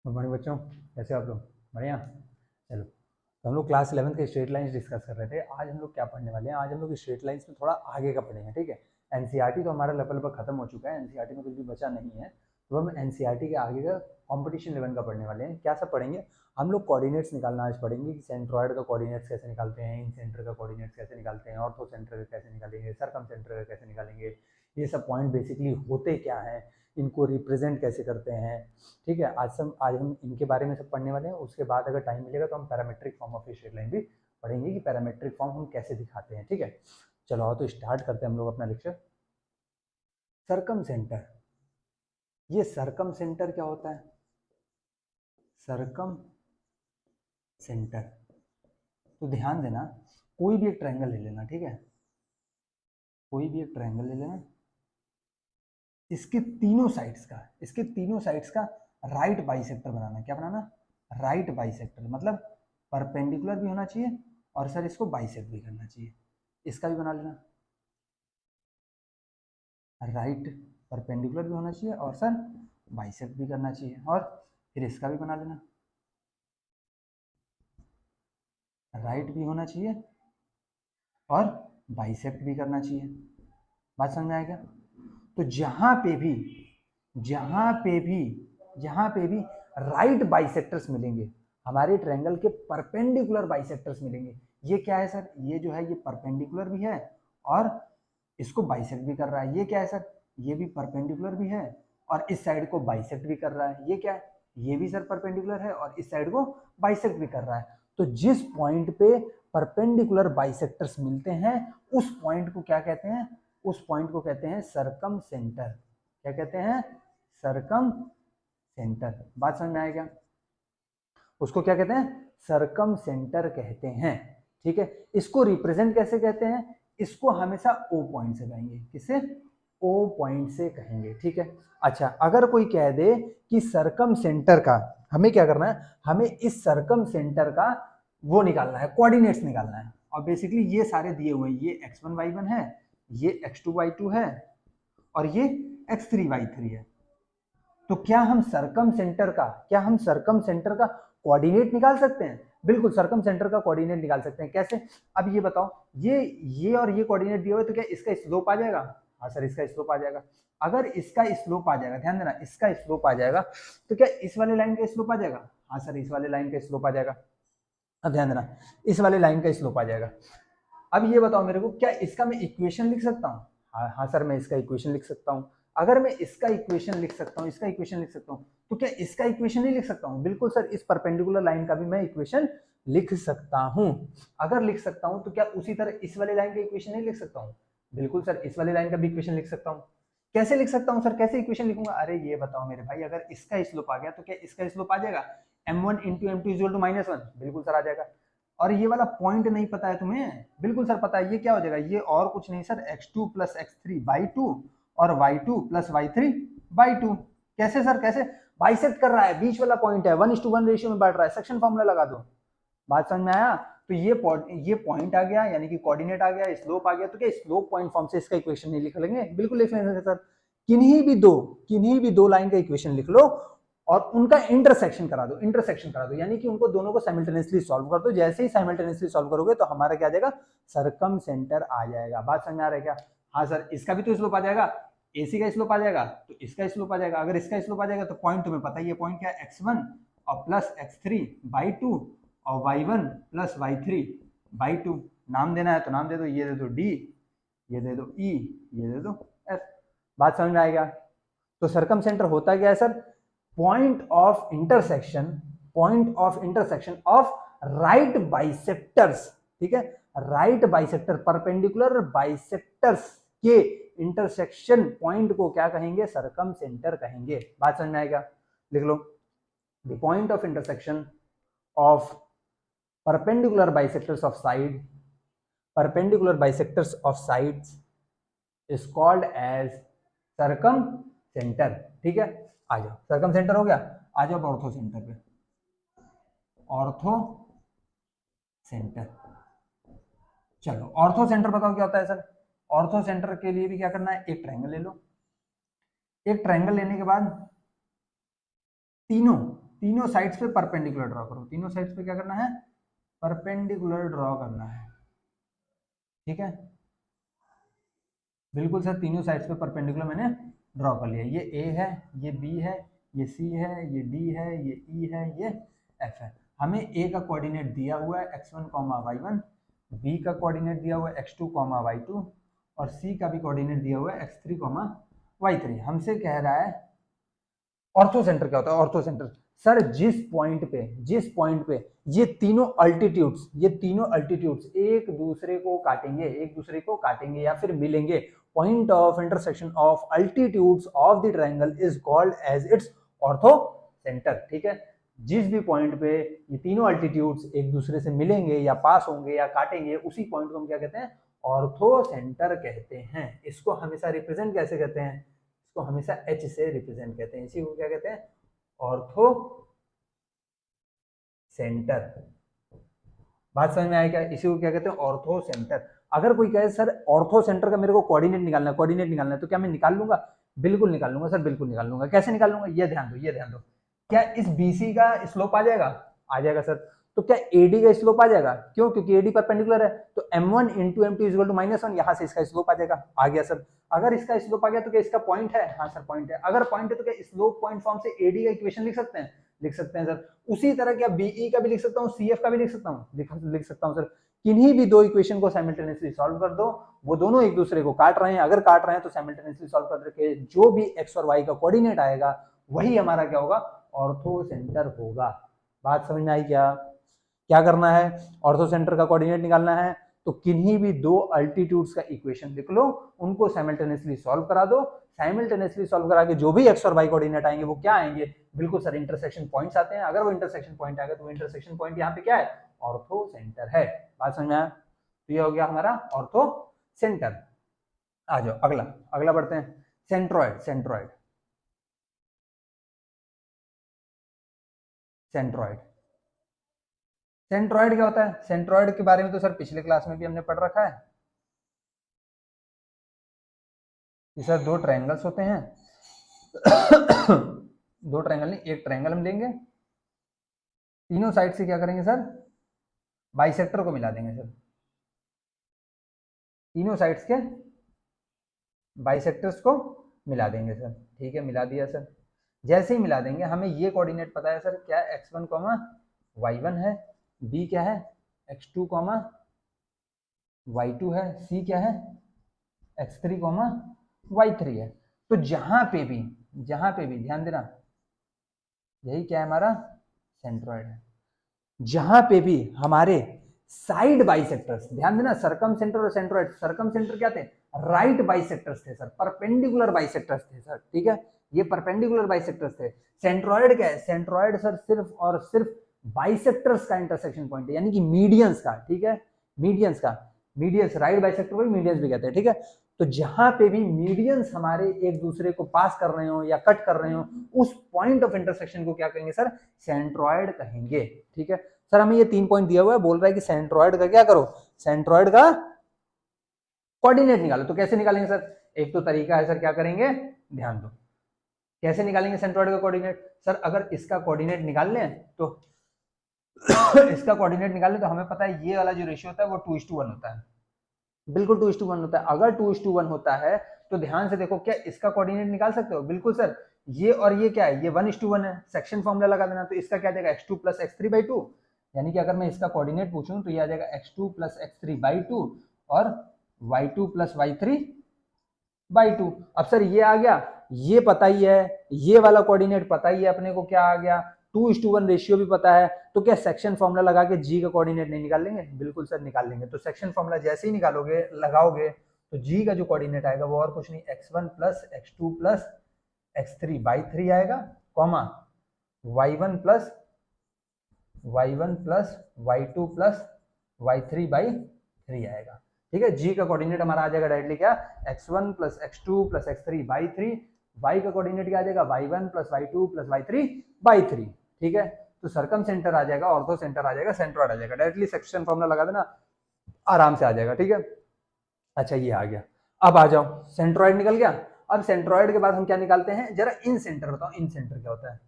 Good morning बच्चों, कैसे हो आप लोग? बढ़िया। चलो, तो हम लोग क्लास 11th के स्ट्रेट लाइंस डिस्कस कर रहे थे। आज हम लोग क्या पढ़ने वाले हैं? आज हम लोग स्ट्रेट लाइंस में थोड़ा आगे का पढ़ेंगे, ठीक है। एनसीईआरटी तो हमारा लेवल पर खत्म हो चुका है, एनसीईआरटी में कुछ भी बचा नहीं है। तो हम एनसीईआरटी के आगे का कॉम्पिटिशन लेवल का पढ़ने वाले हैं। क्या सब पढ़ेंगे हम लोग? कोऑर्डिनेट्स निकालना आज पढ़ेंगे कि सेंट्रॉइड का कोऑर्डिनेट्स कैसे निकालते हैं, इन सेंटर का कोऑर्डिनेट्स कैसे निकालते हैं, ऑर्थो सेंटर का कैसे निकालेंगे, सर्कम सेंटर का कैसे निकालेंगे, ये सब पॉइंट बेसिकली होते क्या हैं, इनको रिप्रेजेंट कैसे करते हैं, ठीक है। आज हम इनके बारे में सब पढ़ने वाले हैं। उसके बाद अगर टाइम मिलेगा तो हम parametric form of straight line भी पढ़ेंगे कि पैरामेट्रिक फॉर्म हम कैसे दिखाते हैं, ठीक है। चलो आओ तो स्टार्ट करते हैं हम लोग अपना लेक्चर। सर्कम सेंटर, ये सर्कम सेंटर क्या होता है? सर्कम सेंटर, तो ध्यान देना, कोई भी एक ट्रायंगल ले लेना, ठीक है। कोई भी एक ट्रायंगल ले लेना, इसके तीनों साइड्स का राइट बाइसेक्टर बनाना। क्या बनाना? राइट बाइसेक्टर, मतलब परपेंडिकुलर भी होना चाहिए और सर इसको बाइसेक्ट भी करना चाहिए। इसका भी बना लेना, राइट परपेंडिकुलर भी होना चाहिए और सर बाइसेक्ट भी करना चाहिए। और फिर इसका भी बना लेना, राइट भी होना चाहिए और बाइसेक्ट भी करना चाहिए। बात समझ में आएगा? तो जहां पे भी राइट बाइसेक्टर्स मिलेंगे, हमारे ट्रायंगल के परपेंडिकुलर बाइसेक्टर्स मिलेंगे। ये क्या है सर? ये जो है ये परपेंडिकुलर भी है और इसको बाइसेक्ट भी कर रहा है। ये क्या है सर? ये भी परपेंडिकुलर भी है और इस साइड को बाइसेक्ट भी कर रहा है। ये क्या है? ये भी सर परपेंडिकुलर है और इस साइड को बाइसेक्ट भी कर रहा है। तो जिस पॉइंट पे परपेंडिकुलर बाइसेक्टर्स मिलते हैं उस पॉइंट को क्या कहते हैं? उस पॉइंट को कहते हैं सर्कम सेंटर। क्या कहते हैं? Circum centre. बात समझ में आएगा? उसको क्या कहते हैं? सर्कम सेंटर कहते हैं, ठीक है। इसको रिप्रेजेंट कैसे कहते हैं? इसको हमेशा ओ पॉइंट से कहेंगे। किससे? ओ पॉइंट से कहेंगे, ठीक है। अच्छा, अगर कोई कह दे कि सर्कम सेंटर का, हमें क्या करना है? हमें इस सर्कम सेंटर का वो निकालना है, कोऑर्डिनेट्स निकालना है। और बेसिकली ये सारे दिए हुए हैं, ये x1 y1 है, ये x2 y2 है और ये x3 y3 है। तो क्या हम सर्कम सेंटर का कोऑर्डिनेट निकाल सकते हैं? बिल्कुल, सर्कम सेंटर का कोऑर्डिनेट निकाल सकते हैं। कैसे? अब ये बताओ, ये और ये कोऑर्डिनेट दिए हुए, तो क्या इसका स्लोप आ जाएगा? हाँ सर, इसका स्लोप आ जाएगा। अगर इसका स्लोप आ जाएगा, ध्यान देना, इसका स्लोप आ जाएगा, तो क्या इस वाले लाइन का स्लोप आ जाएगा? हाँ सर, इस वाले लाइन का स्लोप आ जाएगा। अब ध्यान देना, इस वाले लाइन का स्लोप आ जाएगा। अब ये बताओ मेरे को, क्या इसका मैं इक्वेशन लिख सकता हूँ? हाँ सर, मैं इसका इक्वेशन लिख सकता हूँ। अगर मैं इसका इक्वेशन लिख सकता हूँ, इसका इक्वेशन लिख सकता हूँ, तो क्या इसका इक्वेशन नहीं लिख सकता हूँ? बिल्कुल सर, इस परपेंडिकुलर लाइन का भी मैं इक्वेशन लिख सकता हूँ। अगर लिख सकता हूँ तो क्या उसी तरह इस वाले लाइन का इक्वेशन नहीं लिख सकता हूँ? बिल्कुल सर, इस वाले लाइन का भी इक्वेशन लिख सकता हूँ। कैसे लिख सकता हूँ सर? कैसे इक्वेशन लिखूंगा? अरे ये बताओ मेरे भाई, अगर इसका स्लोप आ गया तो क्या इसका स्लोप आ जाएगा? m1 into m2 equal to -1। बिल्कुल सर आ जाएगा। और ये वाला पॉइंट नहीं पता है तुम्हें? बिल्कुल सर पता है। ये क्या हो जाएगा? ये और कुछ नहीं sir, x2 plus x3 by 2 और y2 प्लस y3 बाई 2। कैसे सर? कैसे? बाइसेक्ट कर रहा है, बीच वाला पॉइंट है, 1:1 रेशियो में बांट रहा है। सेक्शन फॉर्मूला लगा दो। बात समझ में आया? तो ये पॉइंट आ गया, यानी कि कोऑर्डिनेट आ गया, स्लोप आ गया। तो क्या स्लोप पॉइंट फॉर्म से इसका इक्वेशन नहीं लिख लेंगे? बिल्कुल लिख लेंगे सर। किन्हीं भी दो लाइन का इक्वेशन लिख लो और उनका इंटरसेक्शन करा दो, यानी कि उनको दोनों को साइमल्टेनियसली सॉल्व कर दो। जैसे ही साइमल्टेनियसली सॉल्व करोगे तो हमारा क्या आ जाएगा? सर्कम सेंटर आ जाएगा। बात समझ में आ रहा है क्या? हाँ सर, इसका भी तो स्लोप आ जाएगा, AC का स्लोप आ जाएगा तो इसका स्लोप आ जाएगा। अगर इसका स्लोप आ जाएगा तो पॉइंट तुम्हें पता ही है, पॉइंट क्या है? x1 और प्लस x3 बाई 2 और y1 प्लस y3 बाई 2। नाम देना है तो नाम दे दो, ये दे दो D, ये दे दो E, ये दे दो F। बात समझ में आएगा? तो सर्कम सेंटर होता क्या है sir? Point of intersection of right bisectors, ठीक है। राइट बाइसेक्टर, परपेंडिकुलर बाइसेक्टर्स के इंटरसेक्शन पॉइंट को क्या कहेंगे? सर्कम सेंटर कहेंगे। बात समझ में आएगा? लिख लो, the point of intersection of perpendicular bisectors of sides is called as circumcenter, ठीक है। आ जाओ, सर्कम सेंटर हो गया। आ जाओ ऑर्थो सेंटर पे। ऑर्थो सेंटर, चलो ऑर्थो सेंटर बताओ क्या होता है सर? ऑर्थो सेंटर के लिए भी क्या करना है? एक ट्रायंगल ले लो। एक ट्रायंगल लेने के बाद तीनों साइड्स पे परपेंडिकुलर ड्रॉ करो, तीनों साइड्स पे क्या करना है, परपेंडिकुलर ड्रॉ करना है, ठीक है। बिल्कुल सर, तीनों साइड्स पे परपेंडिकुलर मैंने ड्रॉ कर लिया। ये ए है, ये बी है, ये सी है, ये डी है, ये ई है, ये एफ है। हमें ए का कोऑर्डिनेट दिया हुआ है x1 y1, बी का कोऑर्डिनेट दिया हुआ है x2 y2 और सी का भी कोऑर्डिनेट दिया हुआ है x3 y3। हमसे कह रहा है ऑर्थो सेंटर क्या होता है। ऑर्थो सेंटर सर जिस पॉइंट पे ये तीनों अल्टीट्यूड्स एक दूसरे को काटेंगे या फिर मिलेंगे, point of intersection of altitudes of the triangle is called as it's orthocentre, ठीक है। जिस भी पॉइंट पे ये तीनों अल्टीट्यूड्स एक दूसरे से मिलेंगे या पास होंगे या काटेंगे, उसी पॉइंट को हम क्या कहते हैं, ऑर्थो सेंटर कहते हैं। इसको हमेशा रिप्रेजेंट कैसे कहते हैं, इसको हमेशा एच से रिप्रेजेंट कहते हैं। इसी को क्या कहते हैं, ऑर्थो सेंटर। बात समझ में आया क्या, इसी को क्या कहते हैं, ऑर्थो सेंटर। अगर कोई कहे सर ऑर्थो सेंटर का मेरे को कोऑर्डिनेट निकालना है, तो क्या मैं निकाल लूंगा, बिल्कुल निकाल लूंगा सर, बिल्कुल निकाल लूंगा। कैसे निकाल लूंगा, ये ध्यान दो, क्या इस बीसी का स्लोप आ जाएगा सर। तो क्या एडी का स्लोप आ जाएगा, क्यों, क्योंकि एडी परपेंडिकुलर है, तो m1 into m2 equal to -1, यहां से इसका स्लोप आ जाएगा, आ गया सर। अगर इसका स्लोप आ गया तो क्या इसका पॉइंट है, हाँ सर पॉइंट है। अगर पॉइंट है तो क्या स्लोप पॉइंट फॉर्म से एडी का इक्वेशन लिख सकते हैं सर। उसी तरह क्या बीई का भी लिख सकता हूँ, सीएफ का भी लिख सकता हूँ सर। किन्हीं भी दो इक्वेशन को साइमल्टेनियसली सॉल्व कर दो, वो दोनों एक दूसरे को काट रहे हैं, अगर काट रहे हैं तो साइमल्टेनियसली सॉल्व करके जो भी एक्स और वाई का कोऑर्डिनेट आएगा वही हमारा क्या होगा, ऑर्थो सेंटर होगा। बात समझ में आई क्या करना है, ऑर्थो सेंटर का कोऑर्डिनेट निकालना है, तो किन्हीं भी दो अल्टीट्यूड्स का इक्वेशन लिख लो, उनको साइमल्टेनियसली सॉल्व करा दो। साइमल्टेनियसली सॉल्व करा के जो भी एक्स और वाई कोऑर्डिनेट आएंगे वो क्या आएंगे, बिल्कुल सर इंटरसेक्शन पॉइंट्स आते हैं। अगर वो इंटरसेक्शन पॉइंट आएगा तो वो इंटरसेक्शन पॉइंट यहाँ पे क्या है, ऑर्थो सेंटर है। बात समझ में आया, तो ये हो गया हमारा ऑर्थो सेंटर। आ जाओ अगला बढ़ते हैं, सेंट्रॉइड। सेंट्रॉइड क्या होता है, सेंट्रॉइड के बारे में तो सर पिछले क्लास में भी हमने पढ़ रखा है कि सर दो ट्रायंगल्स होते हैं दो ट्रायंगल नहीं, एक ट्रायंगल हम लेंगे, तीनों साइड से क्या करेंगे सर, बाइसेक्टर को मिला देंगे सर। तीनों साइड्स के बाइसेक्टर्स को मिला देंगे सर, ठीक है, मिला दिया सर। जैसे ही मिला देंगे हमें ये कोऑर्डिनेट पता है सर, क्या x1 y1 है, b क्या है x2 y2 है, c क्या है x3 y3 है। तो जहां पे भी ध्यान देना, यही क्या है हमारा सेंट्रॉइड है। जहां पे भी हमारे साइड बाइसेक्टर्स, ध्यान देना, सर्कम सेंटर और सेंट्रॉइड, सर्कम सेंटर क्या थे, राइट बाइसेक्टर्स थे सर, परपेंडिकुलर बाइसेक्टर्स थे सर, ठीक है, ये परपेंडिकुलर बाइसेक्टर्स थे। सेंट्रॉइड क्या है, सेंट्रॉइड सर सिर्फ और सिर्फ बाइसेक्टर्स का इंटरसेक्शन पॉइंट है, यानी कि मीडियंस का, ठीक है, मीडियंस राइट बाइसेक्टर को मीडियंस भी कहते हैं, ठीक है। तो जहां पे भी मीडियंस हमारे एक दूसरे को पास कर रहे हो या कट कर रहे हो, उस पॉइंट ऑफ इंटरसेक्शन को क्या कहेंगे सर, सेंट्रॉइड कहेंगे, ठीक है। सर हमें ये 3 पॉइंट दिया हुआ है, बोल रहा है कि सेंट्रॉइड का क्या करो, सेंट्रॉइड का कोऑर्डिनेट निकालो। तो कैसे निकालेंगे सर, एक तो तरीका है सर, क्या करेंगे, ध्यान दो, कैसे निकालेंगे सेंट्रॉइड का कोऑर्डिनेट। सर अगर इसका कोऑर्डिनेट निकाल लें तो हमें पता है ये वाला जो रेशियो होता है वो 2:1 होता है, बिल्कुल 2:1 होता है। अगर 2:1 होता है तो ध्यान से देखो, क्या इसका कोऑर्डिनेट निकाल सकते हो, बिल्कुल सर। ये और ये क्या है, ये 1:1 है, सेक्शन फॉर्मूला लगा देना, तो इसका क्या आ जाएगा x2 + x3/2, यानी कि अगर मैं इसका कोऑर्डिनेट पूछूं तो ये आ जाएगा x2 + x3/2 और y2 + y3/2। अब सर ये आ गया, ये पता ही है, ये वाला कोऑर्डिनेट पता ही है अपने को, क्या आ गया 2:1 रेशियो भी पता है, तो क्या सेक्शन फॉर्मूला लगा के जी का कोऑर्डिनेट नहीं निकाल लेंगे, बिल्कुल सर निकाल लेंगे। तो सेक्शन फॉर्मूला जैसे ही निकालोगे, लगाओगे, तो जी का जो कोऑर्डिनेट आएगा वो और कुछ नहीं, x1 + x2 + x3/3 आएगा, कॉमा y1 + y2 + y3/3 आएगा, ठीक है। जी का कोऑर्डिनेट हमारा आ जाएगा डायरेक्टली क्या, x1 + x2 + x3/3, y का कोऑर्डिनेट क्या आ जाएगा, y1 + y2 + y3/3, ठीक है। तो सर्कम सेंटर आ जाएगा, ऑर्थो सेंटर आ जाएगा, सेंट्रॉइड आ जाएगा, डायरेक्टली सेक्शन फॉर्मूला लगा देना, आराम से आ जाएगा, ठीक है। अच्छा ये आ गया, अब आ जाओ, सेंट्रॉइड निकल गया। अब सेंट्रॉइड के बाद हम क्या निकालते हैं, जरा इन सेंटर बताओ, इन सेंटर क्या होता है।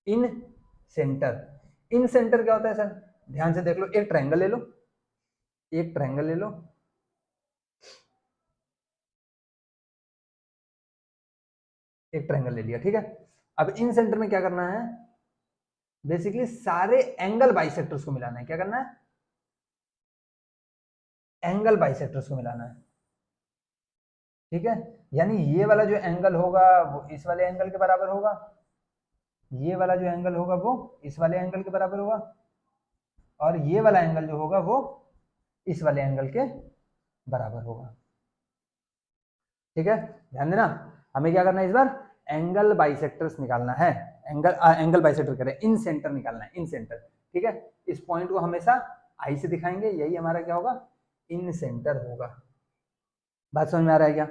इन सेंटर। इन सेंटर क्या होता है सर, ध्यान से देख लो, एक ट्रायंगल ले लो, एक ट्रायंगल ले लो, एक ट्रायंगल ले लिया, ठीक है। अब इन सेंटर में क्या करना है, बेसिकली सारे एंगल बाइसेक्टर्स को मिलाना है। क्या करना है, एंगल बाइसेक्टर्स को मिलाना है, ठीक है। यानी ये वाला जो एंगल होगा वो इस वाले एंगल के बराबर होगा, ये वाला जो एंगल होगा वो इस वाले एंगल के बराबर होगा, और ये वाला एंगल जो होगा वो इस वाले एंगल के बराबर होगा, ठीक है। ध्यान देना, हमें क्या करना है इस बार, एंगल बाइसेक्टर्स निकालना है। एंगल बाइसेक्टर करें, इन सेंटर निकालना है, इन सेंटर, ठीक है। इस पॉइंट को हमेशा आई से दिखाएंगे, यही हमारा क्या होगा, इन सेंटर होगा। बात समझ में आ रहा है क्या?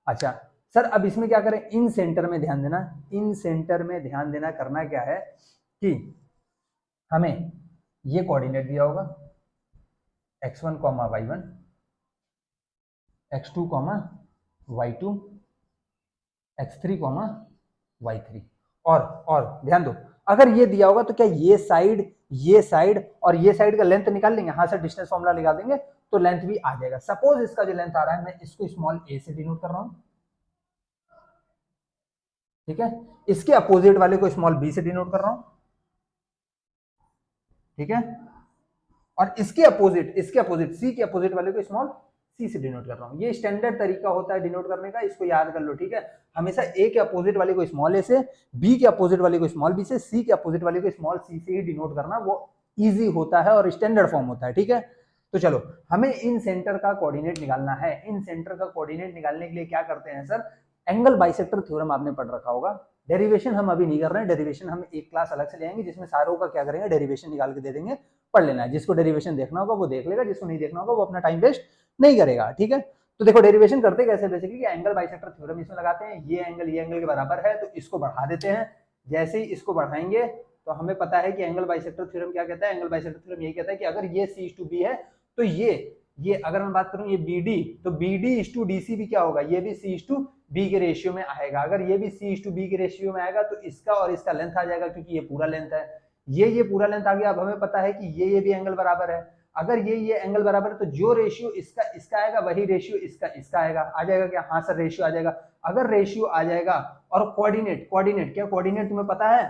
अच्छा सर, अब इसमें क्या करें, इन सेंटर में ध्यान देना, इन सेंटर में ध्यान देना, करना क्या है कि हमें ये कोऑर्डिनेट दिया होगा x1, y1, x2, y2, x3, y3। और ध्यान दो, अगर ये दिया होगा तो क्या ये साइड और ये साइड का लेंथ निकाल लेंगे, हाँ सर डिस्टेंस फॉर्मूला लगा देंगे तो लेंथ भी आ जाएगा। सपोज इसका जो लेंथ आ रहा है, मैं इसको स्मॉल a से डिनोट कर रहा हूं, ठीक है। इसके अपोजिट वाले को स्मॉल b से डिनोट कर रहा हूं, ठीक है। और इसके अपोजिट सी के अपोजिट वाले को स्मॉल सी से डिनोट कर रहा हूं। ये स्टैंडर्ड तरीका होता है डिनोट करने का, इसको याद कर लो, ठीक है। हमेशा ए के अपोजिट वाले को स्मॉल ए से, बी के अपोजिट वाले को स्मॉल बी से, सी के अपोजिट वाले को स्मॉल सी से ही डिनोट करना, वो इजी होता है और स्टैंडर्ड फॉर्म होता है, ठीक है। तो चलो, हमें इन सेंटर का कोऑर्डिनेट निकालना है। इन सेंटर का कोऑर्डिनेट निकालने के लिए क्या करते हैं सर, एंगल बाइसेक्टर थ्योरम आपने पढ़ रखा होगा। डेरिवेशन हम अभी नहीं कर रहे हैं, डेरिवेशन हम एक क्लास अलग से ले आएंगे जिसमें सारों का क्या करेंगे, डेरिवेशन निकाल के दे देंगे, पढ़ लेना है। जिसको डेरिवेशन देखना होगा वो देख लेगा, जिसको नहीं देखना होगा वो अपना टाइम वेस्ट नहीं करेगा, ठीक है। तो देखो डेरिवेशन करते कैसे, बेसिकली एंगल बाइसेक्टर थ्योरम इसमें लगाते हैं, ये एंगल के बराबर है तो इसको बढ़ा देते हैं। जैसे ही इसको बढ़ाएंगे तो हमें पता है कि एंगल बाइसेक्टर थ्योरम क्या कहता है, एंगल बाइसेक्टर थ्योरम ये कहता है कि अगर ये C/B है तो ये अगर मैं बात करूं ये BD, तो BD/DC भी क्या होगा, ये भी C/B के रेशियो में आएगा। अगर ये भी C/B के रेशियो में आएगा तो इसका और इसका लेंथ आ जाएगा, क्योंकि ये पूरा लेंथ है, ये पूरा लेंथ आ गया। अब हमें पता है कि ये भी एंगल बराबर है। अगर ये एंगल बराबर है तो जो रेशियो इसका आएगा वही रेशियो इसका आएगा। आ जाएगा क्या, हाँ सर रेशियो आ जाएगा। अगर रेशियो आ जाएगा और कोऑर्डिनेट क्या, कोऑर्डिनेट तुम्हें पता है,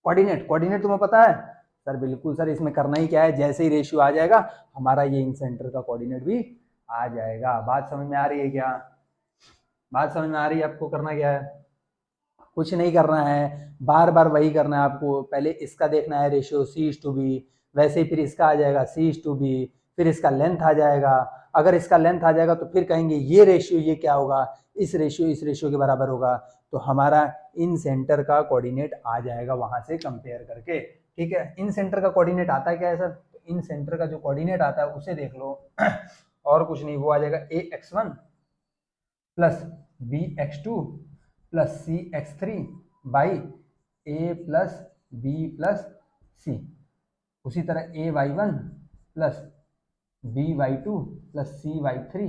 कोऑर्डिनेट तुम्हें पता है सर? बिल्कुल सर, इसमें करना ही क्या है, जैसे ही रेशियो आ जाएगा हमारा ये इन सेंटर का कोऑर्डिनेट भी आ जाएगा। बात समझ में आ रही है क्या? बात समझ में आ रही है आपको? करना क्या है, कुछ नहीं करना है, बार बार वही करना है आपको। पहले इसका देखना है रेशियो C/B, वैसे ही फिर इसका आ जाएगा C/B, फिर इसका लेंथ आ जाएगा। अगर इसका लेंथ आ जाएगा तो फिर कहेंगे ये रेशियो ये क्या होगा, इस रेशियो के बराबर होगा, तो हमारा इन सेंटर का कोऑर्डिनेट आ जाएगा वहां से कंपेयर करके, ठीक है। इन सेंटर का कोऑर्डिनेट आता है क्या है सर, तो इन सेंटर का जो कोऑर्डिनेट आता है उसे देख लो और कुछ नहीं, वो आ जाएगा AX1 plus BX2 plus CX3 by A plus B plus C। उसी तरह AY1 plus BY2 plus CY3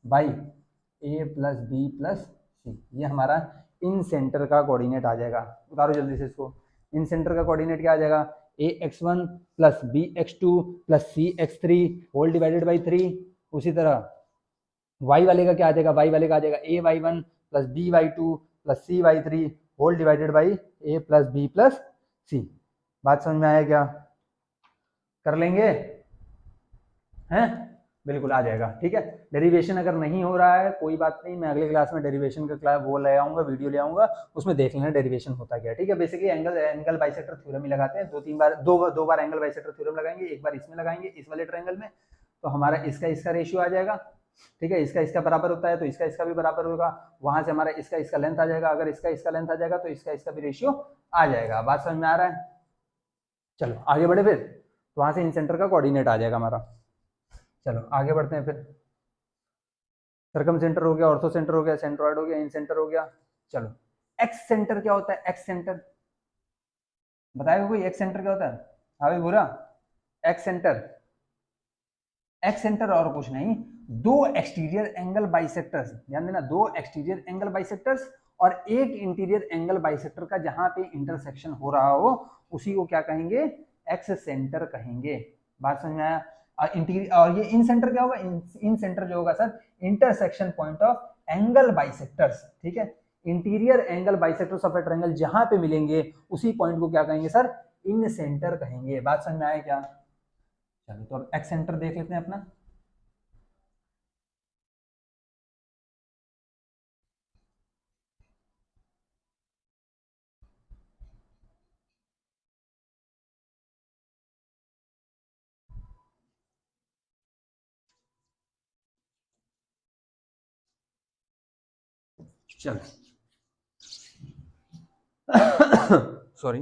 by A plus B plus C। ये हमारा इन सेंटर का कोऑर्डिनेट आ जाएगा। उतारो जल्दी से इसको, इन सेंटर का कोऑर्डिनेट क्या आ जाएगा, AX1 plus BX2 plus CX3 whole divided by 3। उसी तरह y वाले का क्या आ जाएगा, y वाले का आ जाएगा AY1 plus BY2 plus CY3 whole divided by A plus B plus C। बात समझ में आया क्या? कर लेंगे हैं, बिल्कुल आ जाएगा, ठीक है। डेरिवेशन अगर नहीं हो रहा है कोई बात नहीं, मैं अगले क्लास में डेरिवेशन का क्लास वो ले आऊंगा, वीडियो ले आऊंगा, उसमें देख लेना डेरिवेशन होता क्या है, ठीक है। बेसिकली एंगल बाइसेक्टर थ्योरम ही लगाते हैं, दो बार एंगल बाइसेक्टर थ्योरम लगाएंगे, एक बार इसमें लगाएंगे इस वाले ट्रायंगल में, तो हमारा इसका रेशियो आ जाएगा, ठीक है। इसका बराबर होता है तो इसका भी बराबर होगा, वहां से हमारा इसका लेंथ आ जाएगा। अगर इसका लेंथ आ जाएगा तो इसका भी रेशियो आ जाएगा। बात समझ में आ रहा है? चलो आगे बढ़े, फिर तो वहां से इन सेंटर का कोऑर्डिनेट आ जाएगा हमारा। चलो आगे बढ़ते हैं फिर। सर्कम सेंटर हो गया, ऑर्थो सेंटर हो गया, सेंट्रोइड हो गया, इन सेंटर हो गया। चलो एक्स सेंटर क्या होता है, एक्स सेंटर बताएगा कोई, एक्स सेंटर क्या होता है? हाँ भाई बुरा, एक्स सेंटर और कुछ नहीं, दो एक्सटीरियर एंगल बाइसेक्टर्स, ध्यान देना, दो एक्सटीरियर एंगल बाइसेक्टर्स और एक इंटीरियर एंगल बाइसेक्टर का जहां पे इंटरसेक्शन हो रहा हो उसी को क्या कहेंगे, एक्स सेंटर कहेंगे। बात समझ में आया? इंटीरियर और ये इन सेंटर क्या होगा, इन सेंटर जो होगा sir intersection point of angle bisectors, ठीक है। Interior angle bisectors of A triangle जहां पे मिलेंगे उसी पॉइंट को क्या कहेंगे सर, इन सेंटर कहेंगे। बात समझ में आया क्या? चलो तो अब एक्स सेंटर देख लेते हैं अपना। चलो सॉरी,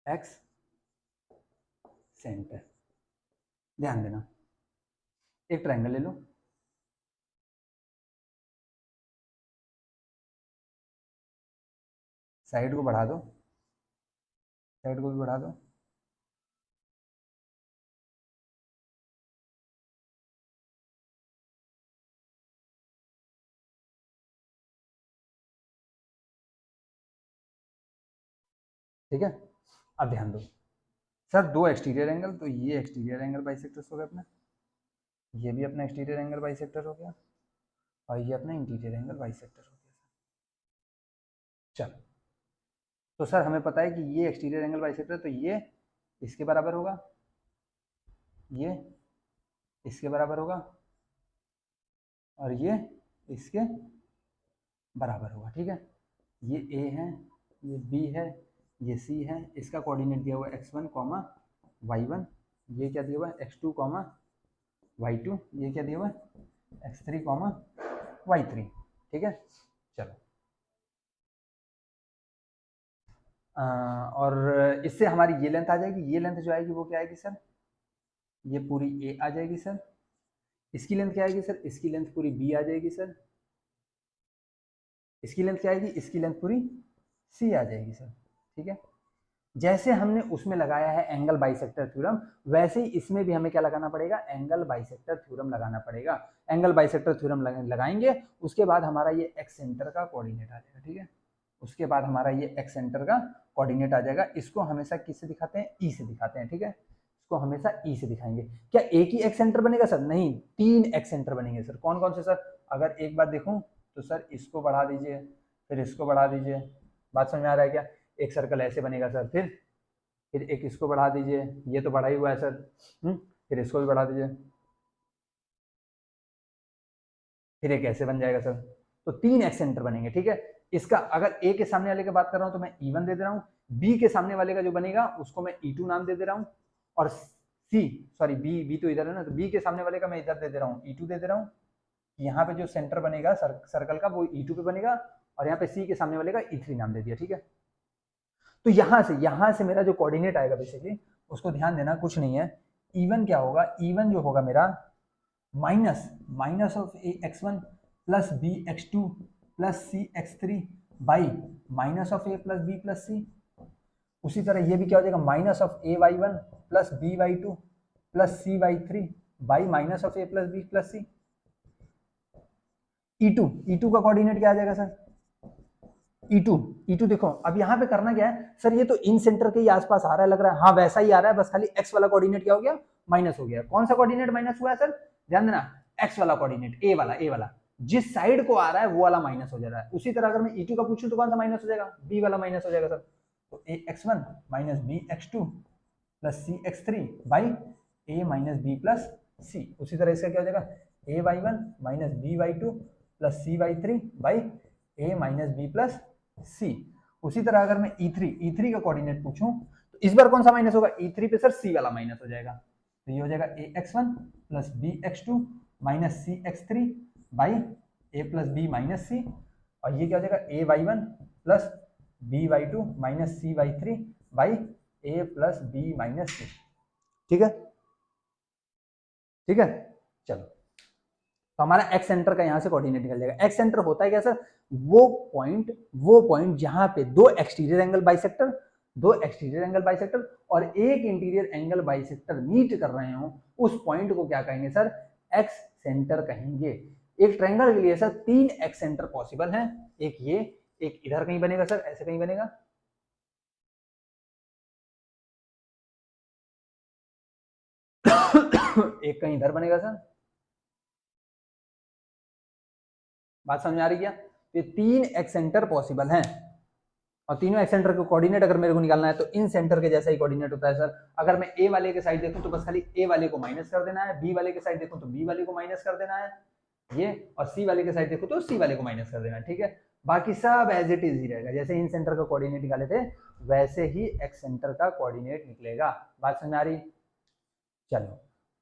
एक्स सेंटर, ध्यान देना, एक ट्रायंगल ले लो, साइड को बढ़ा दो, साइड को भी बढ़ा दो, ठीक है। अब ध्यान दो सर, दो एक्सटीरियर एंगल, तो ये एक्सटीरियर एंगल बाइसेक्टर्स हो गया अपना, ये भी अपना एक्सटीरियर एंगल बाइसेक्टर हो गया, और ये अपना इंटीरियर एंगल बाइसेक्टर हो गया। चलो तो सर हमें पता है कि ये एक्सटीरियर एंगल बाइसेक्टर, तो ये इसके बराबर होगा, ये इसके बराबर होगा, और ये इसके बराबर होगा, ठीक है। ये ए है, ये बी है, ये सी है, इसका कोऑर्डिनेट दिया हुआ है x1 कॉमा y1, ये क्या दिया हुआ है x2 कॉमा y2, ये क्या दिया हुआ है x3 कॉमा y3, ठीक है। चलो और इससे हमारी ये लेंथ आ जाएगी, ये लेंथ जो आएगी वो क्या आएगी सर, ये पूरी ए आ जाएगी सर। इसकी लेंथ क्या आएगी सर, इसकी लेंथ पूरी बी आ जाएगी सर। इसकी लेंथ क्या आएगी, इसकी लेंथ पूरी सी आ जाएगी सर, ठीक है। जैसे हमने उसमें लगाया है एंगल बाइसेक्टर थ्योरम, वैसे ही इसमें भी हमें क्या लगाना पड़ेगा, एंगल बाइसेक्टर थ्योरम लगाना पड़ेगा। एंगल बाइसेक्टर थ्योरम लगाएंगे, उसके बाद हमारा ये एक्स सेंटर का कोऑर्डिनेट आ जाएगा, ठीक है। उसके बाद हमारा ये एक्स सेंटर का कोऑर्डिनेट आ जाएगा। इसको हमेशा किससे दिखाते हैं, ई से दिखाते हैं, ठीक है। इसको हमेशा ई से दिखाएंगे। क्या एक ही एक्स सेंटर बनेगा सर, नहीं, 3 एक्स सेंटर बनेंगे सर। कौन कौन से सर, अगर एक बार देखूं तो सर इसको बढ़ा दीजिए, फिर इसको बढ़ा दीजिए। बात समझ में आ रहा है क्या? एक सर्कल ऐसे बनेगा सर, फिर एक इसको बढ़ा दीजिए, ये तो बढ़ा ही हुआ है सर। फिर इसको भी बढ़ा दीजिए, फिर एक ऐसे बन जाएगा सर। तो 3 एक्स सेंटर बनेंगे, ठीक है। इसका अगर ए के सामने वाले की बात कर रहा हूं तो मैं E1 दे दे रहा हूं, बी के सामने वाले का जो बनेगा उसको मैं E2 नाम दे दे रहा हूं, और सी सॉरी बी तो इधर है ना, तो बी के सामने वाले का मैं इधर दे दे रहा हूँ, E2 दे दे रहा हूँ। यहाँ पे जो सेंटर बनेगा सर्कल का वो E2 पे बनेगा, और यहाँ पे सी के सामने वाले का E3 नाम दे दिया, ठीक है। तो यहां से मेरा जो कोऑर्डिनेट आएगा बेसिकली, उसको ध्यान देना, कुछ नहीं है। E1 क्या होगा, E1 जो होगा मेरा minus of A x1 plus B x2 plus C x3 by minus of A plus B plus C. उसी तरह ये भी क्या हो जाएगा, minus of A y1 plus B y2 plus C y3 by minus of A plus B plus C. E2 का coordinate क्या आ जाएगा सर, E2 देखो अब यहाँ पे करना क्या है सर, ये तो इन सेंटर के ही आसपास आ रहा है लग रहा है, हाँ वैसा ही आ रहा है, बस खाली x वाला कोऑर्डिनेट क्या हो गया, माइनस हो गया। कौन सा कोऑर्डिनेट माइनस हुआ है सर, ध्यान देना, x वाला कोऑर्डिनेट, ए वाला जिस साइड को आ रहा है वो वाला माइनस हो जा रहा है। उसी तरह अगर मैं E2 का पूछूं तो कौन सा माइनस हो जाएगा, बी वाला माइनस हो जाएगा सर। तो A x1 minus B x2 plus C x3 by A minus B plus C. उसी तरह इसका क्या हो जाएगा, A y1 minus B y2 plus C y3 by A minus B plus C. उसी तरह अगर मैं E3 का कोऑर्डिनेट पूछूं तो इस बार कौन सा माइनस होगा, E3 पे सर सी वाला माइनस हो जाएगा। तो ये हो जाएगा A x1 plus B x2 minus C x3 by A plus B minus C, और ये क्या हो जाएगा A y1 plus B y2 minus C y3 by A plus B minus C, ठीक है, ठीक है। चलो तो हमारा एक्स सेंटर का यहां से कोऑर्डिनेट निकल जाएगा। एक्स सेंटर होता है क्या सर, वो पॉइंट जहां पे दो एक्सटीरियर एंगल बाइसेक्टर और एक इंटीरियर एंगल बाइसेक्टर मीट कर रहे हो, उस पॉइंट को क्या कहेंगे सर, एक्स सेंटर कहेंगे। एक ट्रायंगल के लिए सर 3 एक्सेंटर पॉसिबल हैं, एक ये, एक इधर कहीं बनेगा सर, ऐसे कहीं बनेगा, एक कहीं इधर बनेगा सर। बात समझ आ रही क्या? ये 3 एक्सेंटर पॉसिबल हैं और तीनों एक्सेंटर के कोऑर्डिनेट अगर मेरे को निकालना है तो इन सेंटर के जैसा ही कोऑर्डिनेट होता है सर। अगर मैं ए वाले के साइड देखूं तो बस खाली ए वाले को माइनस कर देना है, बी वाले के साइड देखूं तो बी वाले को माइनस कर देना है ये, और सी वाले के साइड देखूं तो सी वाले को माइनस कर देना है, ठीक है। बाकी सब एज इट इज ही रहेगा, जैसे इन सेंटर का कोऑर्डिनेट निकाले थे वैसे ही एक्स सेंटर का कोऑर्डिनेट निकलेगा। बात समझ आ रही? चलो,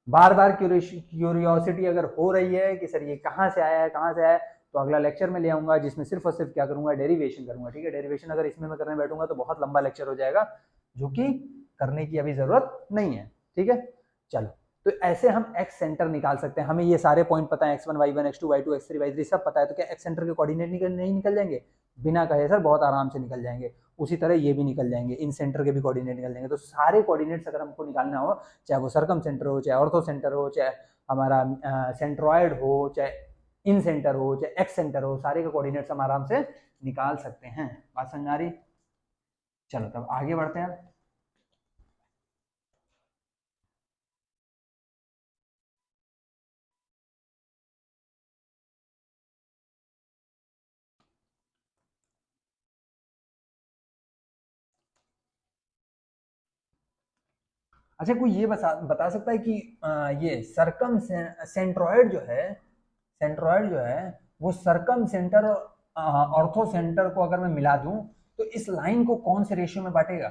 बार बार क्यूरियोसिटी अगर हो रही है कि सर ये कहाँ से आया है कहाँ से आया है, तो अगला लेक्चर में ले आऊंगा जिसमें सिर्फ और सिर्फ क्या करूंगा, डेरिवेशन करूंगा, ठीक है। डेरिवेशन अगर इसमें मैं करने बैठूंगा तो बहुत लंबा लेक्चर हो जाएगा, जो कि करने की अभी जरूरत नहीं है, ठीक है। चलो, तो ऐसे हम एक्स सेंटर निकाल सकते हैं। हमें ये सारे पॉइंट पता है, x1 y1 x2 y2 x3 y3 सब पता है, तो क्या एक्स सेंटर के कोऑर्डिनेट नहीं निकल जाएंगे? बिना कहे सर बहुत आराम से निकल जाएंगे। उसी तरह ये भी निकल जाएंगे, इन सेंटर के भी कोऑर्डिनेट निकल जाएंगे। तो सारे कोऑर्डिनेट्स अगर हमको निकालना हो, चाहे वो सर्कम सेंटर हो, चाहे ऑर्थो सेंटर हो, चाहे हमारा सेंट्रॉयड हो, चाहे इन सेंटर हो, चाहे एक्स सेंटर हो, सारे के कोऑर्डिनेट्स हम आराम से निकाल सकते हैं। बात समझ आ रही? चलो तब आगे बढ़ते हैं। अच्छा, कोई ये बता सकता है कि ये सर्कम सेंट्रॉयड जो है, सेंट्रॉयड जो है वो सर्कम सेंटर ऑर्थो सेंटर को अगर मैं मिला दूं तो इस लाइन को कौन से रेशियो में बांटेगा?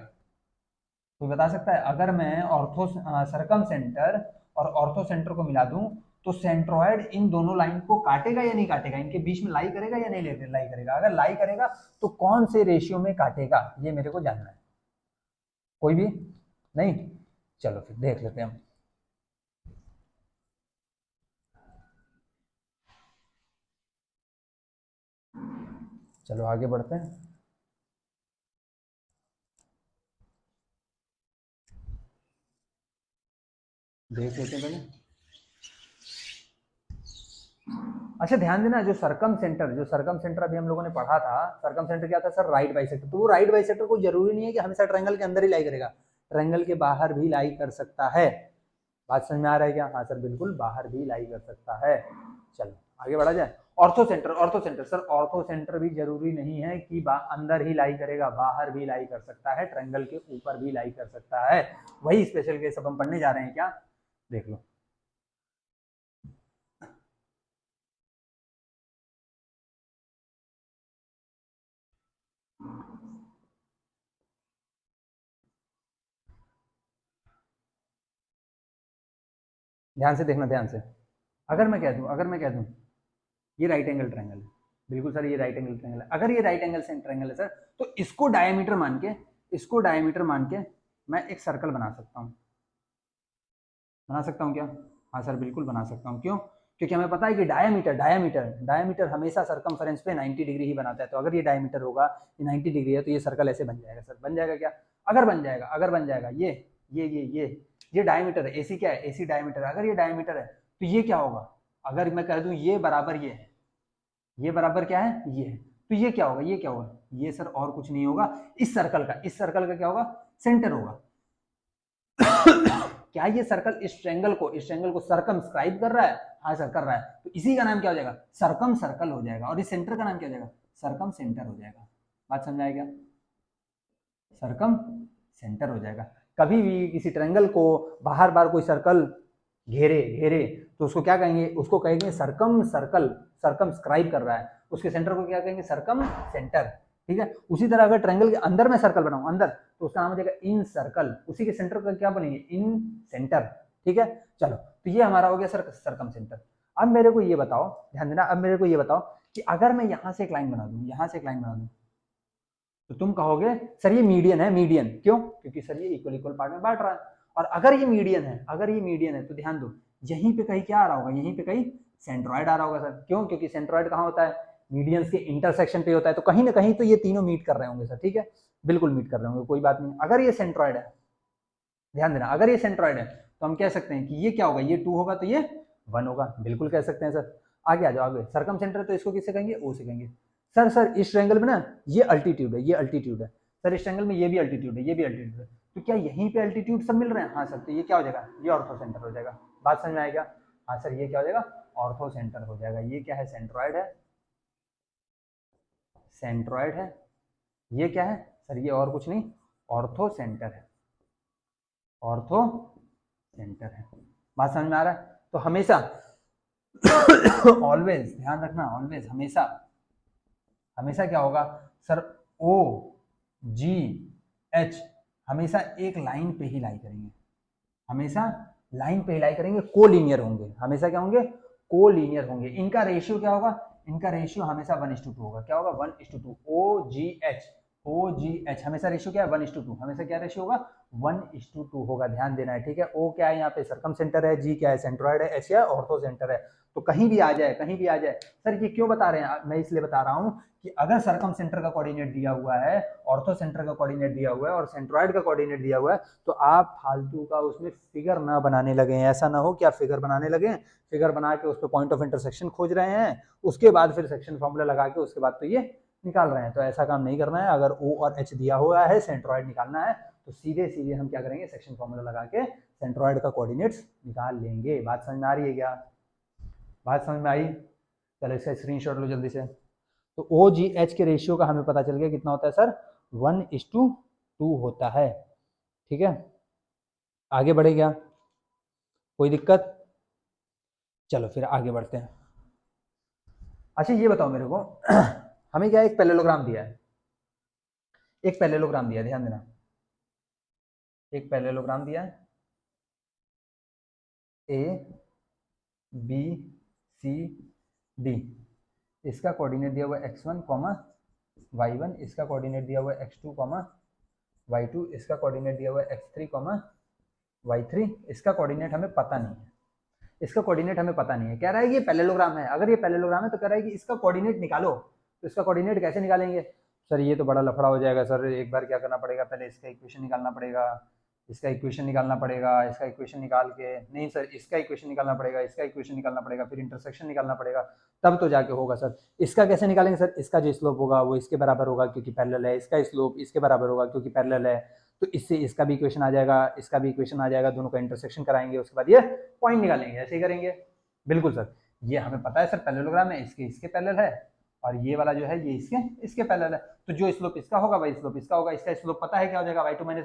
कोई बता सकता है? अगर मैं ऑर्थो सर्कम सेंटर और ऑर्थो सेंटर को मिला दूं तो सेंट्रॉयड इन दोनों लाइन को काटेगा या नहीं काटेगा? इनके बीच में लाई करेगा या नहीं लाई करेगा? अगर लाई करेगा तो कौन से रेशियो में काटेगा, ये मेरे को जानना है। कोई भी नहीं? चलो फिर देख लेते हैं हम। चलो आगे बढ़ते हैं। देख लेते हैं पहले। अच्छा ध्यान देना, जो सर्कम सेंटर अभी हम लोगों ने पढ़ा था, सर्कम सेंटर क्या था सर? Right bisector. तो वो राइट बाइसेक्टर को जरूरी नहीं है कि हमेशा ट्रायंगल के अंदर ही लाई करेगा, ट्रायंगल के बाहर भी लाई कर सकता है। बात समझ में आ रहा है क्या? हाँ सर बिल्कुल, बाहर भी लाई कर सकता है। चलो आगे बढ़ा जाए। Ortho centre sir, ortho centre भी जरूरी नहीं है कि अंदर ही लाई करेगा, बाहर भी लाई कर सकता है, ट्रायंगल के ऊपर भी लाई कर सकता है। वही स्पेशल केस अब हम पढ़ने जा रहे हैं, क्या देख लो। ध्यान से देखना, ध्यान से। अगर मैं कह दूं ये राइट एंगल ट्रायंगल है, बिल्कुल सर ये राइट एंगल ट्रायंगल है। अगर ये राइट एंगल से ट्रायंगल है सर, तो इसको डायमीटर मान के मैं एक सर्कल बना सकता हूँ क्या? हाँ सर बिल्कुल बना सकता हूँ। क्यों? क्योंकि हमें पता है कि डायमीटर हमेशा सर्कमफेरेंस पे 90 डिग्री ही बनाता है। तो अगर ये डायमीटर होगा, ये 90 डिग्री है, तो ये सर्कल ऐसे बन जाएगा सर। बन जाएगा क्या? अगर बन जाएगा ये डायमीटर है। एसी क्या है? AC diameter. अगर ये डायमीटर है तो ये क्या होगा? अगर मैं कह दूं ये बराबर ये है, ये बराबर क्या है? ये है, तो ये क्या होगा? ये सर और कुछ नहीं होगा, इस सर्कल का क्या होगा? सेंटर होगा। क्या ये सर्कल इस ट्रेंगल को सर्कमस्क्राइब कर रहा है? हाँ सर कर रहा है। तो इसी का नाम क्या हो जाएगा? सर्कम सर्कल हो जाएगा। और इस सेंटर का नाम क्या हो जाएगा? सर्कम सेंटर हो जाएगा। बात समझ आएगा? सर्कम सेंटर हो जाएगा। कभी भी किसी ट्रेंगल को बाहर बार कोई सर्कल घेरे घेरे तो उसको क्या कहेंगे? उसको कहेंगे सर्कम सर्कल, सर्कमस्क्राइब कर रहा है। उसके सेंटर को क्या कहेंगे? Circum centre. ठीक है। उसी तरह अगर ट्रायंगल के अंदर में सर्कल बनाऊं अंदर, तो उसका नाम हो जाएगा इन सर्कल। उसी के सेंटर का क्या बनेंगे? इन सेंटर। ठीक है। चलो, तो ये हमारा हो गया सर सर्कम सेंटर। अब मेरे को ये बताओ, ध्यान देना, अब मेरे को ये बताओ कि अगर मैं यहां से एक लाइन बना दूं, तो तुम कहोगे सर ये मीडियन है। मीडियन क्यों? क्योंकि सर ये इक्वल इक्वल पार्ट में बांट रहा है। और अगर ये मीडियन है तो ध्यान दो, यहीं पे कहीं क्या आ रहा होगा? यहीं पे कहीं सेंट्रॉइड आ रहा होगा सर। क्यों? क्योंकि सेंट्रॉइड कहाँ होता है? मीडियंस के इंटरसेक्शन पे होता है। तो कहीं ना कहीं तो ये तीनों मीट कर रहे होंगे सर। ठीक है, बिल्कुल मीट कर रहे होंगे, कोई बात नहीं। अगर ये सेंट्रॉइड है, ध्यान देना, अगर ये सेंट्रॉइड है तो हम कह सकते हैं कि ये क्या होगा? ये 2 होगा तो ये 1 होगा, बिल्कुल कह सकते हैं सर। आगे आ जाओ आगे, सर्कम सेंटर तो इसको किससे कहेंगे, ओ से कहेंगे। सर इस ट्रायंगल में ना ये अल्टीट्यूड है, ये अल्टीट्यूड है सर, इस ट्रायंगल में ये भी अल्टीट्यूड है, ये भी अल्टीट्यूड है, तो क्या यहीं पे अल्टीट्यूड सब मिल रहे हैं, हाँ सर, तो ये क्या हो जाएगा, ये ऑर्थो सेंटर हो जाएगा। बात समझ में आएगा, हाँ सर ये क्या हो जाएगा, ऑर्थो सेंटर हो जाएगा। ये क्या है, सेंट्रॉइड है, सेंट्रॉइड है। ये क्या है सर, ये और कुछ नहीं, ऑर्थो सेंटर है, ऑर्थो सेंटर है। बात समझ में आ रहा है। तो हमेशा ऑलवेज ध्यान रखना, ऑलवेज हमेशा, हमेशा क्या होगा सर, ओ जी एच हमेशा एक लाइन पे ही लाई करेंगे, हमेशा लाइन पे ही लाई करेंगे, कोलिनियर होंगे, हमेशा क्या होंगे, कोलिनियर होंगे। इनका रेशियो क्या होगा, इनका रेशियो हमेशा 1:2 होगा। क्या होगा, 1:2। ओ जी एच हमेशा रेशियो क्या है, 1:2, हमेशा क्या रेशियो होगा, 1:2 होगा। ध्यान देना है, ठीक है। ओ क्या है यहाँ पे, सर्कम सेंटर है, जी क्या है, सेंट्रॉइड है, एच क्या है, ऑर्थो सेंटर है। तो कहीं भी आ जाए, कहीं भी आ जाए सर, ये क्यों बता रहे हैं, मैं इसलिए बता रहा हूँ कि अगर सर्कम सेंटर का कोऑर्डिनेट दिया हुआ है, ऑर्थो सेंटर का कोऑर्डिनेट दिया हुआ है और सेंट्रॉइड का कोऑर्डिनेट दिया हुआ है, तो आप फालतू का उसमें फिगर ना बनाने लगे। ऐसा ना हो कि आप फिगर बनाने लगे, फिगर बना के उस पर पॉइंट ऑफ इंटरसेक्शन खोज रहे हैं, उसके बाद फिर सेक्शन फॉर्मूला लगा के उसके बाद तो ये निकाल रहे हैं। तो ऐसा काम नहीं करना है। अगर ओ और एच दिया हुआ है, सेंट्रॉइड निकालना है, तो सीधे सीधे हम क्या करेंगे, सेक्शन फॉर्मूला लगा के सेंट्रॉइड का कोऑर्डिनेट्स निकाल लेंगे। बात समझ में आ रही है क्या, बात समझ में आई। चलो इसका स्क्रीनशॉट लो जल्दी से। तो ओ जी एच के रेशियो का हमें पता चल गया कितना होता है सर, 1:2 होता है। ठीक है, आगे बढ़े क्या, कोई दिक्कत, चलो फिर आगे बढ़ते हैं। अच्छा ये बताओ मेरे को हमें क्या एक पैरेललोग्राम दिया है, एक पैरेललोग्राम दिया है, ध्यान देना, एक पैरेललोग्राम दिया है, ए बी सी डी, इसका कोऑर्डिनेट दिया हुआ है x1, y1, इसका कोऑर्डिनेट दिया हुआ है x2, y2, इसका कोऑर्डिनेट दिया हुआ है x3, y3, इसका कोऑर्डिनेट हमें पता नहीं है, इसका कोऑर्डिनेट हमें पता नहीं है। कह रहा है कि ये पैरेललोग्राम है, अगर ये पैरेललोग्राम है तो कह रहा है कि इसका कोऑर्डिनेट निकालो। तो इसका कोऑर्डिनेट कैसे निकालेंगे सर, ये तो बड़ा लफड़ा हो जाएगा सर। एक बार क्या करना पड़ेगा, पहले इसका इक्वेशन निकालना पड़ेगा, इसका इक्वेशन निकालना पड़ेगा, इसका इक्वेशन निकाल के, नहीं सर इसका इक्वेशन निकालना पड़ेगा, इसका इक्वेशन निकालना पड़ेगा, फिर इंटरसेक्शन निकालना पड़ेगा, तब तो जाके होगा सर। इसका कैसे निकालेंगे सर, इसका जो स्लोप होगा वो इसके बराबर होगा क्योंकि पैरेलल है, इसका स्लोप इसके बराबर होगा क्योंकि पैरेलल है, तो इससे इसका भी इक्वेशन आ जाएगा, इसका भी इक्वेशन आ जाएगा, दोनों का इंटरसेक्शन कराएंगे, उसके बाद ये पॉइंट निकालेंगे। ऐसे ही करेंगे, बिल्कुल सर। ये हमें पता है सर पैरेललोग्राम है, इसके इसके पैरेलल है, और ये वाला जो है ये इसके इसके पैरेलल है, तो जो स्लोप इसका होगा वही स्लोप इसका होगा। इसका स्लोप पता है क्या हो जाएगा, y2 - y1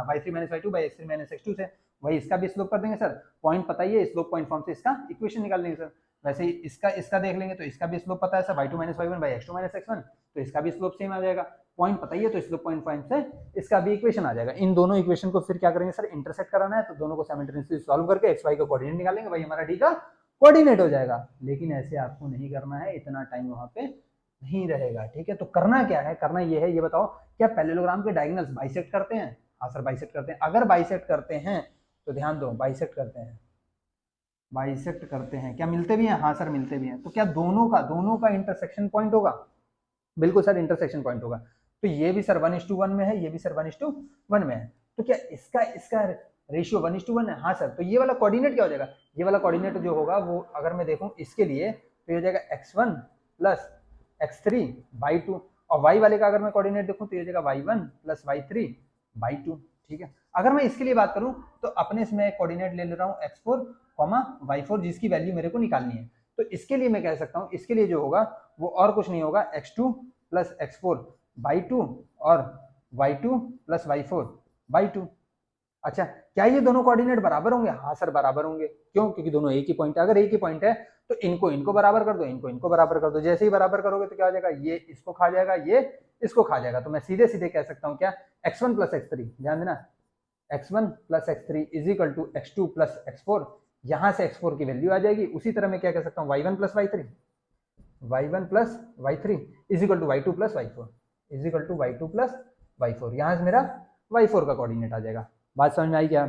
y3 - y2 x3 - x2 से, वही इसका भी स्लोप कर देंगे सर। पॉइंट पता ही है, स्लोप पॉइंट फॉर्म से इसका इक्वेशन निकाल लेंगे सर। वैसे ही इसका देख लेंगे तो इसका भी स्लोप पता है sir, y2 - y1 x2 - x1, तो इसका भी स्लोप सेम आ जाएगा। पॉइंट पता ही है तो स्लोप पॉइंट पॉइंट से इसका भी इक्वेशन आ जाएगा। इन दोनों इक्वेशन को फिर क्या करेंगे सर, इंटरसेक्ट कराना है, तो दोनों को साइमल्टेनियसली सॉल्व करके एक्स वाई का कोऑर्डिनेट निकालेंगे, भाई हमारा डी का कोऑर्डिनेट हो जाएगा। लेकिन ऐसे आपको नहीं करना है, इतना टाइम वहां पे नहीं रहेगा, ठीक है। तो करना क्या है, करना ये है, ये बताओ क्या पैरेललोग्राम के डायगोनल्स बाइसेक्ट करते हैं, हाँ सर बाइसेक्ट करते हैं। अगर बाइसेक्ट करते हैं तो ध्यान दो, बाइसेक्ट करते हैं, बाइसेक्ट करते हैं, क्या मिलते भी हैं, हाँ सर मिलते भी हैं, तो क्या दोनों का इंटरसेक्शन पॉइंट होगा, बिल्कुल सर इंटरसेक्शन पॉइंट होगा। तो ये भी सर 1:1 में है, ये भी सर 1:1 में है, तो क्या इसका इसका रेशियो 1:1 है, हाँ सर। तो ये वाला कोऑर्डिनेट क्या हो जाएगा, ये वाला कोऑर्डिनेट जो होगा वो अगर मैं देखूं इसके लिए तो ये हो जाएगा x1 प्लस x3/2, और y वाले का अगर मैं कोऑर्डिनेट देखूं तो ये हो जाएगा y1 प्लस y3/2, ठीक है। अगर मैं इसके लिए बात करूं तो अपने से मैं कोऑर्डिनेट ले ले रहा हूं x4, y4, जिसकी वैल्यू मेरे को निकालनी है। तो इसके लिए मैं कह सकता हूं, इसके लिए जो होगा वो और कुछ नहीं होगा, x2 प्लस x4/2 और y2 प्लस y4/2। अच्छा क्या ये दोनों कोऑर्डिनेट बराबर होंगे, हाँ सर बराबर होंगे। क्यों, क्योंकि दोनों एक ही पॉइंट है। अगर एक ही पॉइंट है तो इनको इनको बराबर कर दो, इनको इनको बराबर कर दो। जैसे ही बराबर करोगे तो क्या हो जाएगा, ये इसको खा जाएगा, ये इसको खा जाएगा। तो मैं सीधे सीधे कह सकता हूँ क्या, x1 प्लस x3, ध्यान देना, x1 plus x3 is equal to x2 plus x4। यहां से x4 की वैल्यू आ जाएगी। उसी तरह मैं क्या कह सकता हूँ, y1 plus y3 is equal to y2 plus y4 is equal to y2 plus y4। यहां से मेरा y4 का कोऑर्डिनेट आ जाएगा। बात समझ में आई क्या।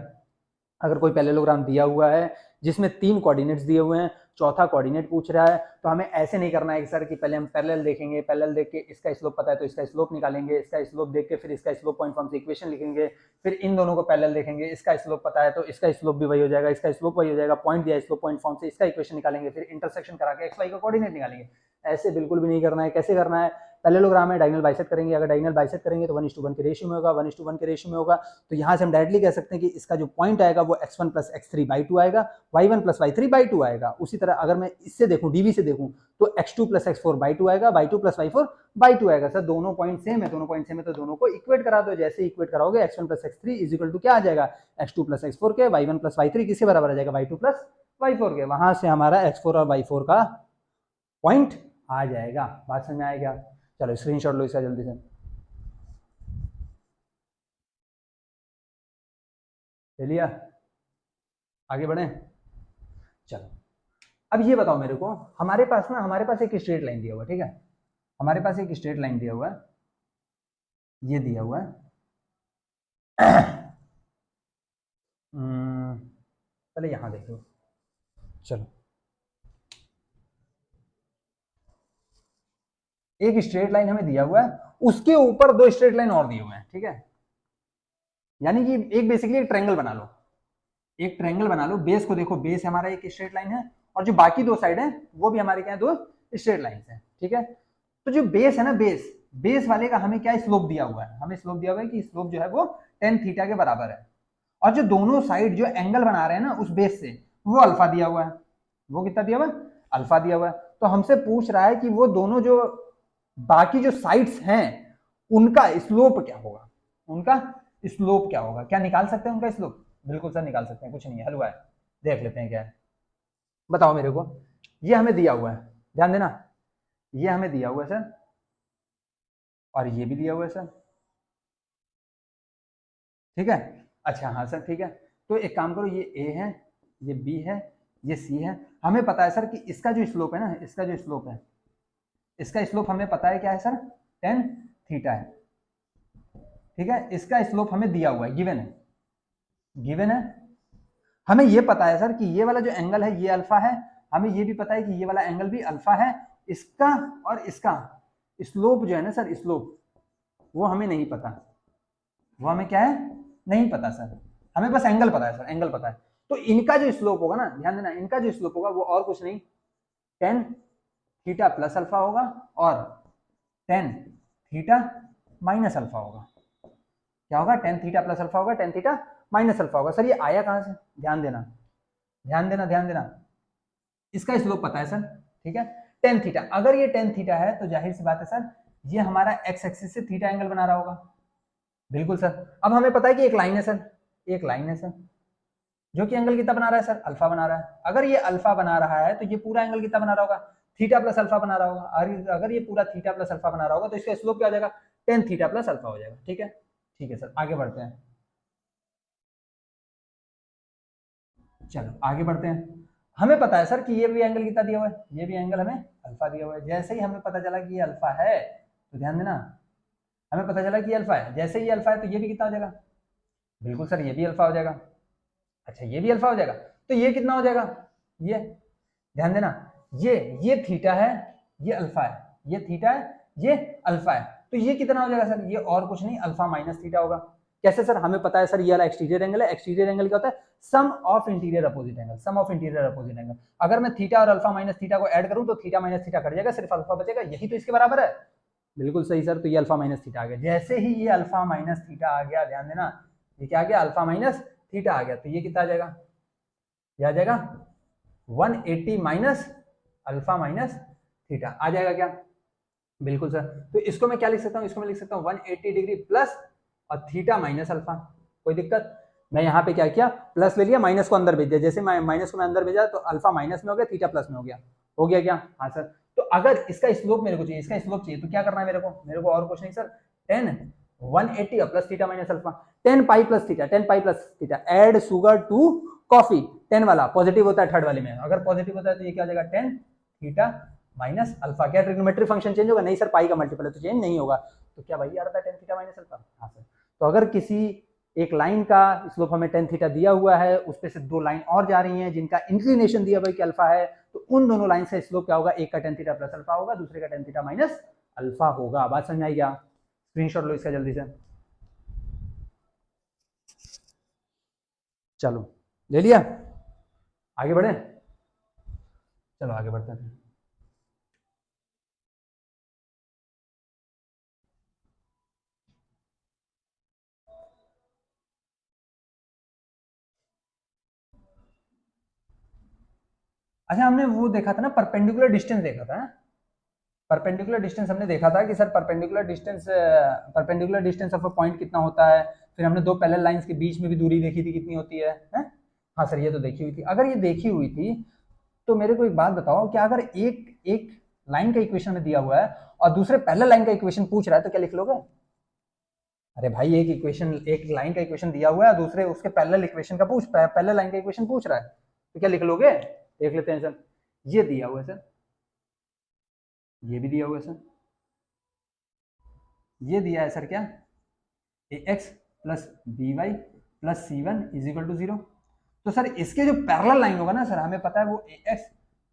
अगर कोई पैरेललोग्राम दिया हुआ है जिसमें 3 कोऑर्डिनेट्स दिए हुए हैं, चौथा कोऑर्डिनेट पूछ रहा है। तो हमें ऐसे नहीं करना है कि सर कि पहले हम पैरेलल देखेंगे, पैरेलल देख के इसका स्लोप पता है तो इसका स्लोप निकालेंगे, इसका स्लोप देख के फिर इसका स्लोप पॉइंट फॉर्म से इक्वेशन लिखेंगे, फिर इन दोनों को पैरेलल देखेंगे, इसका स्लोप पता है तो इसका स्लोप भी वही हो जाएगा, इसका स्लोप वही हो जाएगा, पॉइंट दिया स्लोप पॉइंट फॉर्म से इसका इक्वेशन निकालेंगे, फिर इंटरसेक्शन करा के एक्स वाई का कोऑर्डिनेट निकालेंगे। ऐसे बिल्कुल भी नहीं करना है। कैसे करना है, पैरेललोग्राम है, डायगोनल बाइसेक्ट करेंगे। अगर डायगोनल बाइसेक्ट करेंगे तो 1:1 के रेशियो में होगा, 1:1 के रेशियो में होगा। तो यहाँ से हम डायरेक्टली कह सकते हैं कि इसका जो पॉइंट आएगा वो x1 + x3/2 आएगा, y1 + y3/2 आएगा। उसी तरह अगर मैं इससे देखूं, डीवी से देखूं, तो x2 + x4/2 आएगा, y2 + y4/2 आएगा। सर दोनों पॉइंट सेम है, दोनों पॉइंट सेम है तो दोनों को इक्वेट करा दो। जैसे इक्वेट कराओगे x1 + x3 = क्या आ जाएगा, x2 + x4 के, y1 + y3 किसके बराबर आ जाएगा, y2 + y4 के। वहां से हमारा x4 और y4 का पॉइंट आ जाएगा। बात समझ में आएगा? चलो स्क्रीनशॉट लो इसका जल्दी से। ले लिया? आगे बढ़े? चलो अब ये बताओ मेरे को, हमारे पास एक स्ट्रेट लाइन दिया हुआ है, ठीक है, हमारे पास एक स्ट्रेट लाइन दिया हुआ है, ये दिया हुआ है। पहले यहां देखो, चलो एक स्ट्रेट लाइन हमें दिया हुआ है, उसके ऊपर 2 स्ट्रेट लाइन और दिए हुए हैं, ठीक है। यानी कि एक बेसिकली एक ट्रायंगल बना लो, एक ट्रायंगल बना लो। बेस को देखो, बेस हमारा एक स्ट्रेट लाइन है और जो बाकी 2 साइड है वो भी हमारे क्या है, 2 स्ट्रेट लाइन है, ठीक है। तो जो बेस है ना, बेस वाले का हमें क्या स्लोप दिया हुआ है, हमें स्लोप दिया हुआ है कि स्लोप जो है वो tan थीटा के बराबर है। और जो दोनों साइड जो एंगल बना रहे हैं ना उस बेस से, वो अल्फा दिया हुआ है। वो कितना दिया हुआ है, अल्फा दिया हुआ है। तो हमसे पूछ रहा है कि वो दोनों जो बाकी जो साइड्स हैं उनका स्लोप क्या होगा, उनका स्लोप क्या होगा। क्या निकाल सकते हैं उनका स्लोप? बिल्कुल सर निकाल सकते हैं, कुछ नहीं है, हलवा है। देख लेते हैं क्या है, बताओ मेरे को। ये हमें दिया हुआ है, ध्यान देना, ये हमें दिया हुआ है सर, और ये भी दिया हुआ है सर, ठीक है। अच्छा हाँ सर ठीक है। तो एक काम करो, ये ए है, ये बी है, ये सी है। हमें पता है सर कि इसका जो स्लोप है ना, इसका जो स्लोप है, इसका स्लोप हमें पता है क्या है सर, tan थीटा है, ठीक है। इसका स्लोप हमें दिया हुआ है, गिवन है, गिवन है। हमें ये पता है सर कि ये वाला जो एंगल है ये अल्फा है, हमें ये भी पता है कि ये वाला एंगल भी अल्फा है। इसका और इसका स्लोप जो है ना सर, स्लोप वो हमें नहीं पता, वो हमें क्या है, नहीं पता सर। हमें बस एंगल पता है सर, एंगल पता है। तो इनका जो स्लोप होगा ना, ध्यान देना, इनका जो स्लोप होगा वो और कुछ नहीं, tan थीटा प्लस अल्फा होगा और tan थीटा माइनस अल्फा होगा। क्या होगा, tan थीटा प्लस अल्फा होगा, tan थीटा माइनस अल्फा होगा। सर ये आया कहां से, ध्यान देना, ध्यान देना, ध्यान देना। इसका स्लोप पता है सर, ठीक है, tan थीटा। अगर ये tan थीटा है तो जाहिर सी बात है सर, ये हमारा एक्स एक्सिस से थीटा एंगल बना रहा होगा। बिल्कुल सर। अब हमें पता है कि एक लाइन है सर, एक लाइन है सर, जो कि एंगल कितना बना रहा है सर, अल्फा बना रहा है। अगर ये अल्फा बना रहा है तो ये पूरा एंगल कितना बना रहा होगा, थीटा प्लस अल्फा बना रहा होगा। अगर ये पूरा थीटा प्लस अल्फा बना रहा होगा तो इसका स्लोप क्या हो जाएगा, tan थीटा प्लस अल्फा हो जाएगा, ठीक है। ठीक है सर, आगे बढ़ते हैं, चलो आगे बढ़ते हैं। हमें पता है सर कि ये भी एंगल कितना दिया हुआ है, ये भी एंगल हमें अल्फा दिया हुआ है। जैसे ही हमें पता चला कि ये अल्फा है, तो ध्यान देना, हमें पता चला कि ये अल्फा है, जैसे ही ये अल्फा है तो ये भी कितना हो जाएगा, बिल्कुल सर ये भी अल्फा हो जाएगा। अच्छा ये भी अल्फा हो जाएगा, तो ये कितना हो जाएगा, ये ध्यान देना, ये थीटा है, ये अल्फा है, ये थीटा है, ये अल्फा है। तो ये कितना हो जाएगा सर, ये और कुछ नहीं, अल्फा माइनस थीटा होगा। कैसे सर, हमें पता है सर ये वाला एक्सटीरियर एंगल है, एक्सटीरियर एंगल क्या होता है, sum of interior opposite angle, sum of interior opposite angle. अगर मैं थीटा और अल्फा माइनस थीटा को ऐड करूं तो थीटा माइनस थीटा कट जाएगा, सिर्फ अल्फा बचेगा, यही तो इसके बराबर है। बिल्कुल सही सर, तो ये अल्फा माइनस थीटा आ गया। जैसे ही ये अल्फा माइनस थीटा आ गया, ध्यान देना, ये क्या आ गया, अल्फा माइनस थीटा आ गया। तो ये कितना आ जाएगा, ये आ जाएगा 180 माइनस अल्फा माइनस थीटा आ जाएगा क्या, बिल्कुल सर। तो इसको मैं क्या लिख सकता हूँ, इसको मैं लिख सकता हूँ 180 डिग्री प्लस और थीटा माइनस अल्फा। कोई दिक्कत, मैं यहाँ पे क्या किया, प्लस ले लिया, माइनस को अंदर भेज दिया। जैसे माइनस को मैं अंदर भेजा तो अल्फा माइनस में हो गया, थीटा प्लस में हो गया क्या, हाँ सर। तो अगर इसका स्लोप मेरे को चाहिए, इसका स्लोप चाहिए, तो क्या करना है मेरे को और कुछ नहीं sir, tan 180 plus theta minus alpha, tan pi plus theta, tan pi plus theta, add sugar to coffee. 10 वाला पॉजिटिव होता है थर्ड वाले में, अगर पॉजिटिव होता है तो ये क्या हो जाएगा, tan थीटा माइनस अल्फा। क्या ट्रिग्नोमेट्री फंक्शन चेंज होगा, नहीं सर, पाई का मल्टीपल है तो चेंज नहीं होगा। तो क्या भाई आ रहा था tan थीटा माइनस अल्फा, हाँ सर। तो अगर किसी एक लाइन का स्लोप हमें tan थीटा दिया हुआ है, उस पे से दो लाइन और जा रही हैं जिनका इंक्लिनेशन दिया हुआ है कि अल्फा है, तो उन दोनों लाइन से स्लोप क्या होगा, एक का tan थीटा प्लस अल्फा होगा, दूसरे का tan थीटा माइनस अल्फा होगा। बात समझ आई क्या? स्क्रीनशॉट लो इसका जल्दी से। चलो ले लिया, आगे बढ़े, चलो आगे बढ़ते हैं। अच्छा, हमने वो देखा था ना, परपेंडिकुलर डिस्टेंस देखा था। परपेंडिकुलर डिस्टेंस हमने देखा था कि sir perpendicular distance of a point कितना होता है। फिर हमने दो पैरेलल लाइंस के बीच में भी दूरी देखी थी कितनी होती है, है? हाँ सर, ये तो देखी हुई थी। अगर ये देखी हुई थी तो मेरे को एक बात बताओ कि अगर एक एक लाइन का इक्वेशन में दिया हुआ है और दूसरे पैरेलल लाइन का इक्वेशन पूछ रहा है तो क्या लिख लोगे? अरे भाई, एक इक्वेशन, एक लाइन का इक्वेशन दिया हुआ है, दूसरे उसके पैरेलल इक्वेशन का पैरेलल लाइन का इक्वेशन पूछ रहा है, तो क्या लिख लोगे? देख लेते हैं सर। ये दिया हुआ है सर, ये भी दिया हुआ है सर, ये दिया है सर क्या, ax plus B Y plus C one is equal to zero. तो सर इसके जो पैरेलल लाइन होगा ना सर, हमें पता है वो ax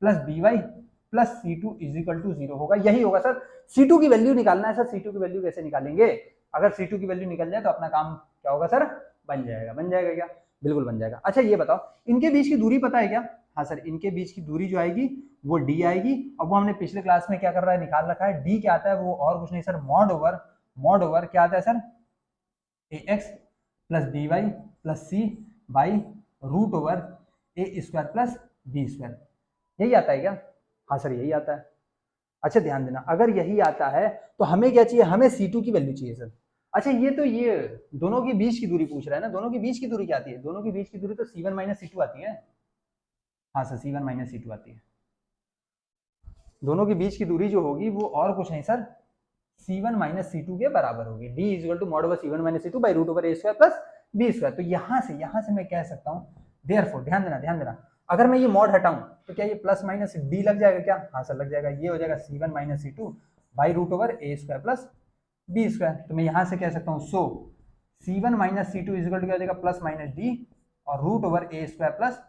plus B Y plus C two is equal to zero होगा, यही होगा सर। C2 की वैल्यू निकालना है सर। C2 की वैल्यू कैसे निकालेंगे? अगर C2 की वैल्यू निकल जाए तो अपना काम क्या होगा सर, बन जाएगा। बन जाएगा क्या? बिल्कुल बन जाएगा। अच्छा ये बताओ, इनके बीच की दूरी पता है क्या? हाँ सर, इनके बीच की दूरी जो आएगी वो d आएगी। अब वो हमने पिछले क्लास में क्या कर रहा है, निकाल रखा है। d क्या आता है, वो और कुछ नहीं सर, मॉड ओवर क्या आता है sir, ax plus B Y plus C by root over A square plus B square, यही आता है क्या? हाँ सर, यही आता है। अच्छा ध्यान देना, अगर यही आता है तो हमें क्या चाहिए, हमें C2 की वैल्यू चाहिए सर। अच्छा ये दोनों के बीच की दूरी पूछ रहा है ना, दोनों के बीच की दूरी क्या आती है? दोनों के बीच की दूरी तो C1 माइनस C2 आती है। हाँ सर, C1 माइनस C2 आती है। दोनों के बीच की दूरी जो होगी वो और कुछ नहीं सर, C1 माइनस C2 के बराबर होगी। d is equal to mod over C1 minus C2 by root over a square plus b square. तो यहां से मैं कह सकता हूं, देयरफॉर ध्यान देना, अगर मैं ये मॉड हटाऊं तो क्या ये प्लस माइनस d लग जाएगा क्या? हाँ सर लग जाएगा। ये हो जाएगा C1 minus C2 by root over a square plus b square. तो मैं यहां से कह सकता हूं, so C1 minus C2 is equal to क्या हो जाएगा, प्लस माइनस d और root over a square plus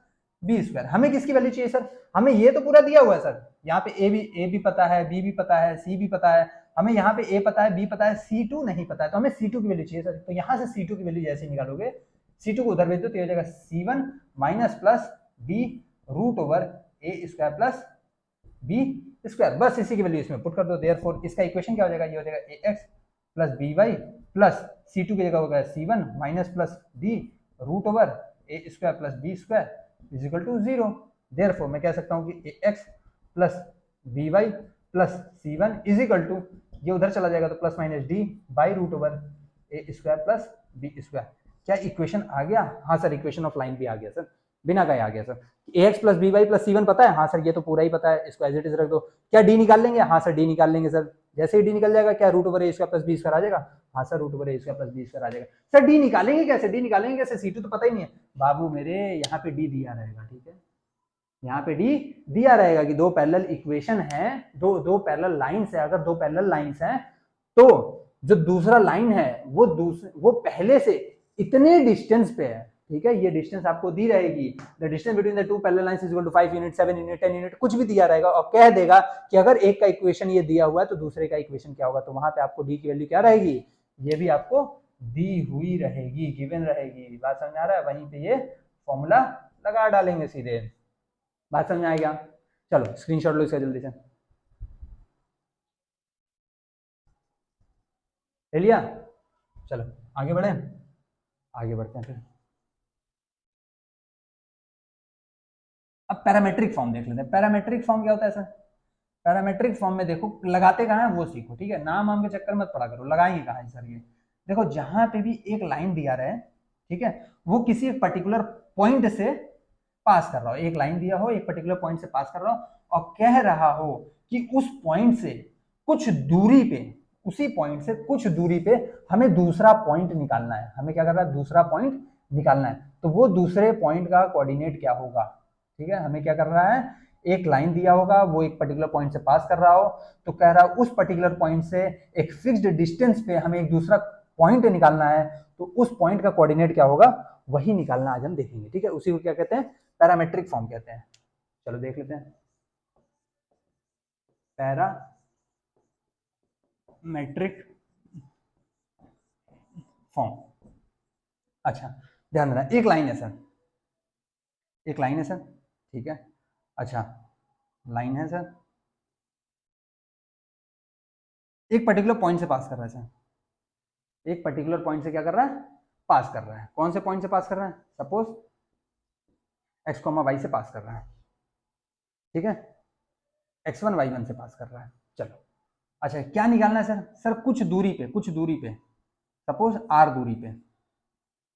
B square. हमें किसकी वैल्यू चाहिए सर? हमें ये तो पूरा दिया हुआ है सर, यहाँ पे ए भी पता है, बी भी पता है, सी भी पता है। हमें यहाँ पे ए पता है, बी पता है, C2 नहीं पता है, तो हमें C2 की वैल्यू चाहिए सर। तो यहाँ से C2 की वैल्यू जैसे निकालोगे, C2 को उधर भेज दो तो ये हो जाएगा C1 minus plus B root over ए स्क्वायर प्लस बी स्क्वायर। बस इसी की वैल्यू इसमें पुट कर दो। देयरफॉर इसका इक्वेशन क्या हो जाएगा, ये हो जाएगा ax plus B Y plus C2 की जगह होगा C1 minus plus D root over A square plus B square is equal to zero. Therefore मैं कह सकता हूं कि ax plus B Y plus C one is equal to, ये उधर चला जाएगा तो plus minus D by root over A square plus B square. क्या इक्वेशन आ गया? हाँ सर, इक्वेशन ऑफ लाइन भी आ गया सर, बिना कहे आ गया sir. ax plus B Y plus C one पता है? हाँ सर, ये तो पूरा ही पता है, इसको एज इट इज रख दो। क्या डी निकाल लेंगे? हाँ सर, डी निकाल लेंगे सर। जैसे ही डी निकल जाएगा क्या रूट ओवर ए स्क्वायर प्लस बी स्क्वायर आ जाएगा? हाँ सर, रूट ओवर ए स्क्वायर प्लस बी स्क्वायर आ जाएगा। सर डी निकालेंगे कैसे? डी निकालेंगे कैसे? C2 तो पता ही नहीं है बाबू मेरे, यहाँ पे डी दिया रहेगा, ठीक है? यहाँ पे डी दिया रहेगा कि दो पैरेलल इक्वेशन है, दो पैरेलल लाइंस है। अगर दो पैरेलल लाइंस हैं तो जो दूसरा लाइन है वो पहले से इतने डिस्टेंस पे है, ठीक है? ये डिस्टेंस आपको दी रहेगी, the distance between the two parallel lines is equal to 5 unit, 7 unit, 10 unit, कुछ भी दिया रहेगा और कह देगा कि अगर एक का इक्वेशन ये दिया हुआ है तो दूसरे का इक्वेशन क्या होगा। तो वहां पे आपको डी की वैल्यू क्या रहेगी, ये भी आपको दी हुई रहेगी, गिवन रहेगी। बात समझ आ रहा है? वहीं पे ये फॉर्मूला लगा डालेंगे सीधे। बात समझ आएगा? चलो स्क्रीनशॉट लो इसका जल्दी से। ले लिया? चलो आगे बढ़े, आगे बढ़ते हैं फिर। अब पैरामेट्रिक फॉर्म देख लेते हैं। पैरामेट्रिक फॉर्म क्या होता है सर? पैरामेट्रिक फॉर्म में देखो, लगाते कहाँ है वो सीखो, ठीक है? नाम वाम के चक्कर मत पड़ा करो, लगाएंगे कहाँ है सर ये। देखो जहां पे भी एक लाइन दिया रहे, ठीक है, वो किसी एक पर्टिकुलर पॉइंट से पास कर रहा हो, एक लाइन दिया हो, एक पर्टिकुलर पॉइंट से पास कर रहा हो और कह रहा हो कि उस पॉइंट से कुछ दूरी पे, उसी पॉइंट से कुछ दूरी पे हमें दूसरा पॉइंट निकालना है। हमें क्या करना है, दूसरा पॉइंट निकालना है। तो वो दूसरे पॉइंट का कोऑर्डिनेट क्या होगा, ठीक है? हमें क्या कर रहा है, एक लाइन दिया होगा, वो एक पर्टिकुलर पॉइंट से पास कर रहा हो, तो कह रहा है उस पर्टिकुलर पॉइंट से एक फिक्स्ड डिस्टेंस पे हमें एक दूसरा पॉइंट निकालना है तो उस पॉइंट का कोऑर्डिनेट क्या होगा वही निकालना आज हम देखेंगे। ठीक है, उसी को क्या कहते हैं, पैरामेट्रिक फॉर्म कहते हैं। चलो देख लेते हैं पैरामेट्रिक फॉर्म। अच्छा ध्यान देना, एक लाइन है सर, एक लाइन है सर, ठीक है। अच्छा लाइन है सर, एक पर्टिकुलर पॉइंट से पास कर रहा है सर, एक पर्टिकुलर पॉइंट से क्या कर रहा है, पास कर रहा है। कौन से पॉइंट से पास कर रहा है, सपोज एक्स कॉमा वाई से पास कर रहा है, ठीक है, x1 y1 से पास कर रहा है। चलो अच्छा क्या निकालना है सर, सर कुछ दूरी पे, कुछ दूरी पे, सपोज r दूरी पे,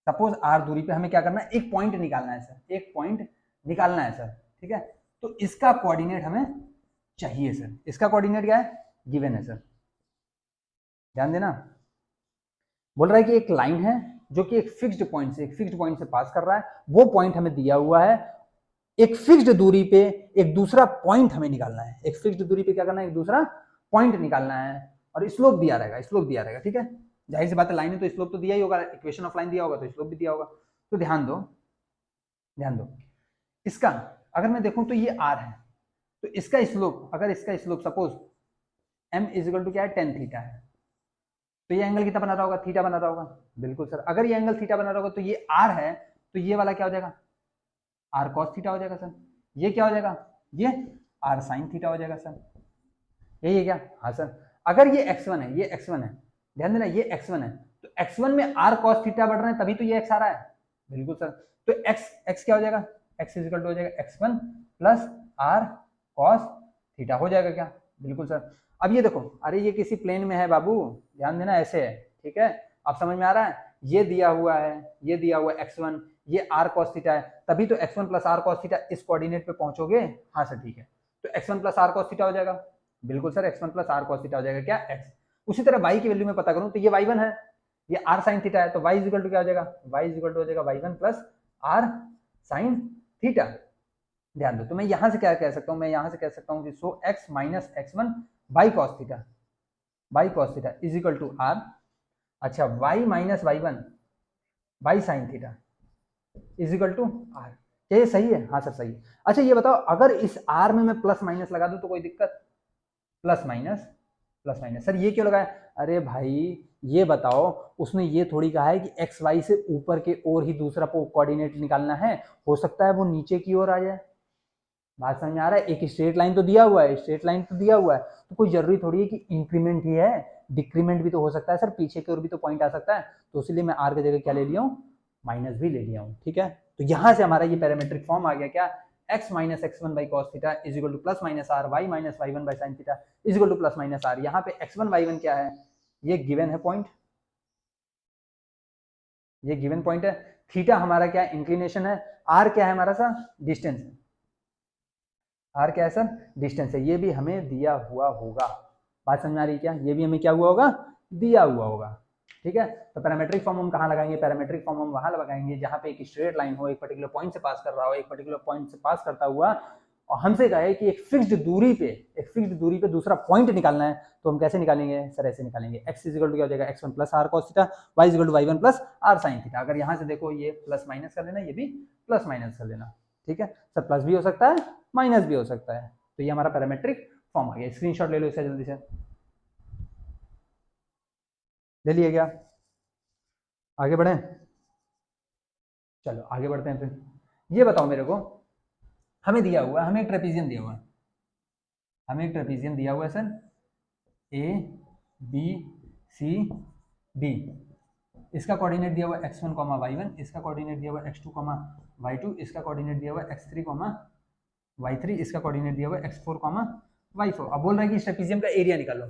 सपोज r दूरी पे हमें क्या करना है, एक पॉइंट निकालना है सर, एक पॉइंट निकालना है सर, ठीक है। तो इसका कोऑर्डिनेट हमें चाहिए सर, इसका कोऑर्डिनेट क्या है, गिवन है सर। ध्यान देना, बोल रहा है कि एक लाइन है जो कि एक फिक्स्ड पॉइंट से, एक फिक्स्ड पॉइंट से पास कर रहा है, वो पॉइंट हमें दिया हुआ है। एक फिक्स्ड दूरी पे एक दूसरा पॉइंट हमें निकालना है, एक फिक्स्ड दूरी पे क्या करना है, एक दूसरा पॉइंट निकालना है, और स्लोप दिया रहेगा, स्लोप दिया रहेगा, ठीक है। जाहिर सी बात है लाइन है तो स्लोप तो दिया ही होगा, इक्वेशन ऑफ लाइन दिया होगा तो स्लोप भी दिया होगा। तो ध्यान दो, ध्यान दो, इसका अगर मैं देखूं तो ये r है, तो इसका स्लोप, अगर इसका slope suppose m is equal to क्या है, tan थीटा है, तो ये एंगल कितना बना रहा होगा, थीटा बना रहा होगा। बिल्कुल सर, अगर ये एंगल थीटा बना रहा होगा तो ये r है, तो ये वाला क्या हो जाएगा, r cos थीटा हो जाएगा सर। ये क्या हो जाएगा, ये r sin थीटा हो जाएगा सर। यही है क्या, हाँ सर। अगर ये x1 है, ये x1 है, ध्यान देना ये x1 है, तो x1 में r cos थीटा बढ़ रहे हैं तभी तो ये x आ रहा है। बिल्कुल सर, तो x क्या हो जाएगा, x इजिकल टू हो जाएगा x1 plus r cos theta हो जाएगा क्या। बिल्कुल सर। अब ये देखो, अरे ये किसी प्लेन में है बाबू, ध्यान देना ऐसे है, ठीक है, आप समझ में आ रहा है, ये दिया हुआ है, ये दिया हुआ है x1, ये r cos थीटा है, तभी तो x1 plus r cos theta इस कोऑर्डिनेट पे पहुंचोगे। हाँ सर ठीक है, तो x1 plus r cos theta हो जाएगा। बिल्कुल sir, x1 plus r cos theta हो जाएगा क्या, x। उसी तरह y की वैल्यू में पता करूं तो ये y1 है, ये r sin थीटा है, तो y इक्वल टू क्या हो जाएगा, y इक्वल टू हो जाएगा y1 plus r sin theta. ध्यान दो, तो मैं यहां से क्या कह सकता हूं, मैं यहां से कह सकता हूं कि so x minus x1 by cos theta, by cos theta is equal to r, अच्छा y minus y1 by sin theta is equal to r। क्या ये सही है, हाँ सर सही है। अच्छा ये बताओ, अगर इस r में मैं प्लस माइनस लगा दूं तो कोई दिक्कत, plus minus, plus minus sir ये क्यों लगाया, अरे भाई ये बताओ, उसने ये थोड़ी कहा है कि एक्स वाई से ऊपर के ओर ही दूसरा कोऑर्डिनेट निकालना है, हो सकता है वो नीचे की ओर आ जाए। बात समझ में आ रहा है, एक स्ट्रेट लाइन तो दिया हुआ है, स्ट्रेट लाइन तो दिया हुआ है, तो कोई जरूरी थोड़ी है कि इंक्रीमेंट ही है, डिक्रीमेंट भी तो हो सकता है सर, पीछे की ओर भी तो पॉइंट आ सकता है, तो इसलिए मैं आर की जगह क्या ले लिया हूँ, माइनस भी ले लिया हूँ, ठीक है। तो यहां से हमारा ये पैरामेट्रिक फॉर्म आ गया क्या, x minus x1 by cos theta is equal to plus minus R, y minus y1 by sine theta is equal to plus minus R. यहाँ पे x1 y1 क्या है, ये गिवन है पॉइंट, ये गिवन पॉइंट है, थीटा हमारा क्या है, इंक्लिनेशन है, r क्या है हमारा सा, डिस्टेंस है, r क्या है सर, डिस्टेंस है, ये भी हमें दिया हुआ होगा। बात समझ में आ रही है क्या, ये भी हमें क्या हुआ होगा, दिया हुआ होगा, ठीक है। तो पैरामेट्रिक फॉर्म हम कहाँ लगाएंगे, पैरामेट्रिक फॉर्म हम वहां लगाएंगे जहां पे एक स्ट्रेट लाइन हो, एक पर्टिकुलर पॉइंट से पास कर रहा हो, एक पर्टिकुलर पॉइंट से पास करता हुआ, और हमसे कहे कि एक फिक्स्ड दूरी पे, एक फिक्स्ड दूरी पे दूसरा पॉइंट निकालना है, तो हम कैसे निकालेंगे सर, ऐसे निकालेंगे, x इक्वल टू क्या हो जाएगा, x1 plus r cos theta, y equal to y1 plus r sin theta. अगर यहाँ से देखो ये प्लस माइनस कर लेना, ये भी प्लस माइनस कर लेना, ठीक है सर, प्लस भी हो सकता है माइनस भी हो सकता है। तो ये हमारा पैरामेट्रिक फॉर्म आ गया, स्क्रीनशॉट ले लो इसका जल्दी से, ले लिया क्या, आगे बढ़े, चलो आगे बढ़ते हैं फिर। ये बताओ मेरे को, हमें दिया हुआ, हमें एक ट्रेपीजियम दिया हुआ है, हमें एक ट्रेपीजियम दिया हुआ है sir, A B C D, इसका कोऑर्डिनेट दिया हुआ है x1 कॉमा y1, इसका कोऑर्डिनेट दिया हुआ है x2 कॉमा y2, इसका कोऑर्डिनेट दिया हुआ है x3 कॉमा y3, इसका कोऑर्डिनेट दिया हुआ है x4 कॉमा y4। अब बोल रहा है कि इस ट्रेपीजियम का एरिया निकालो,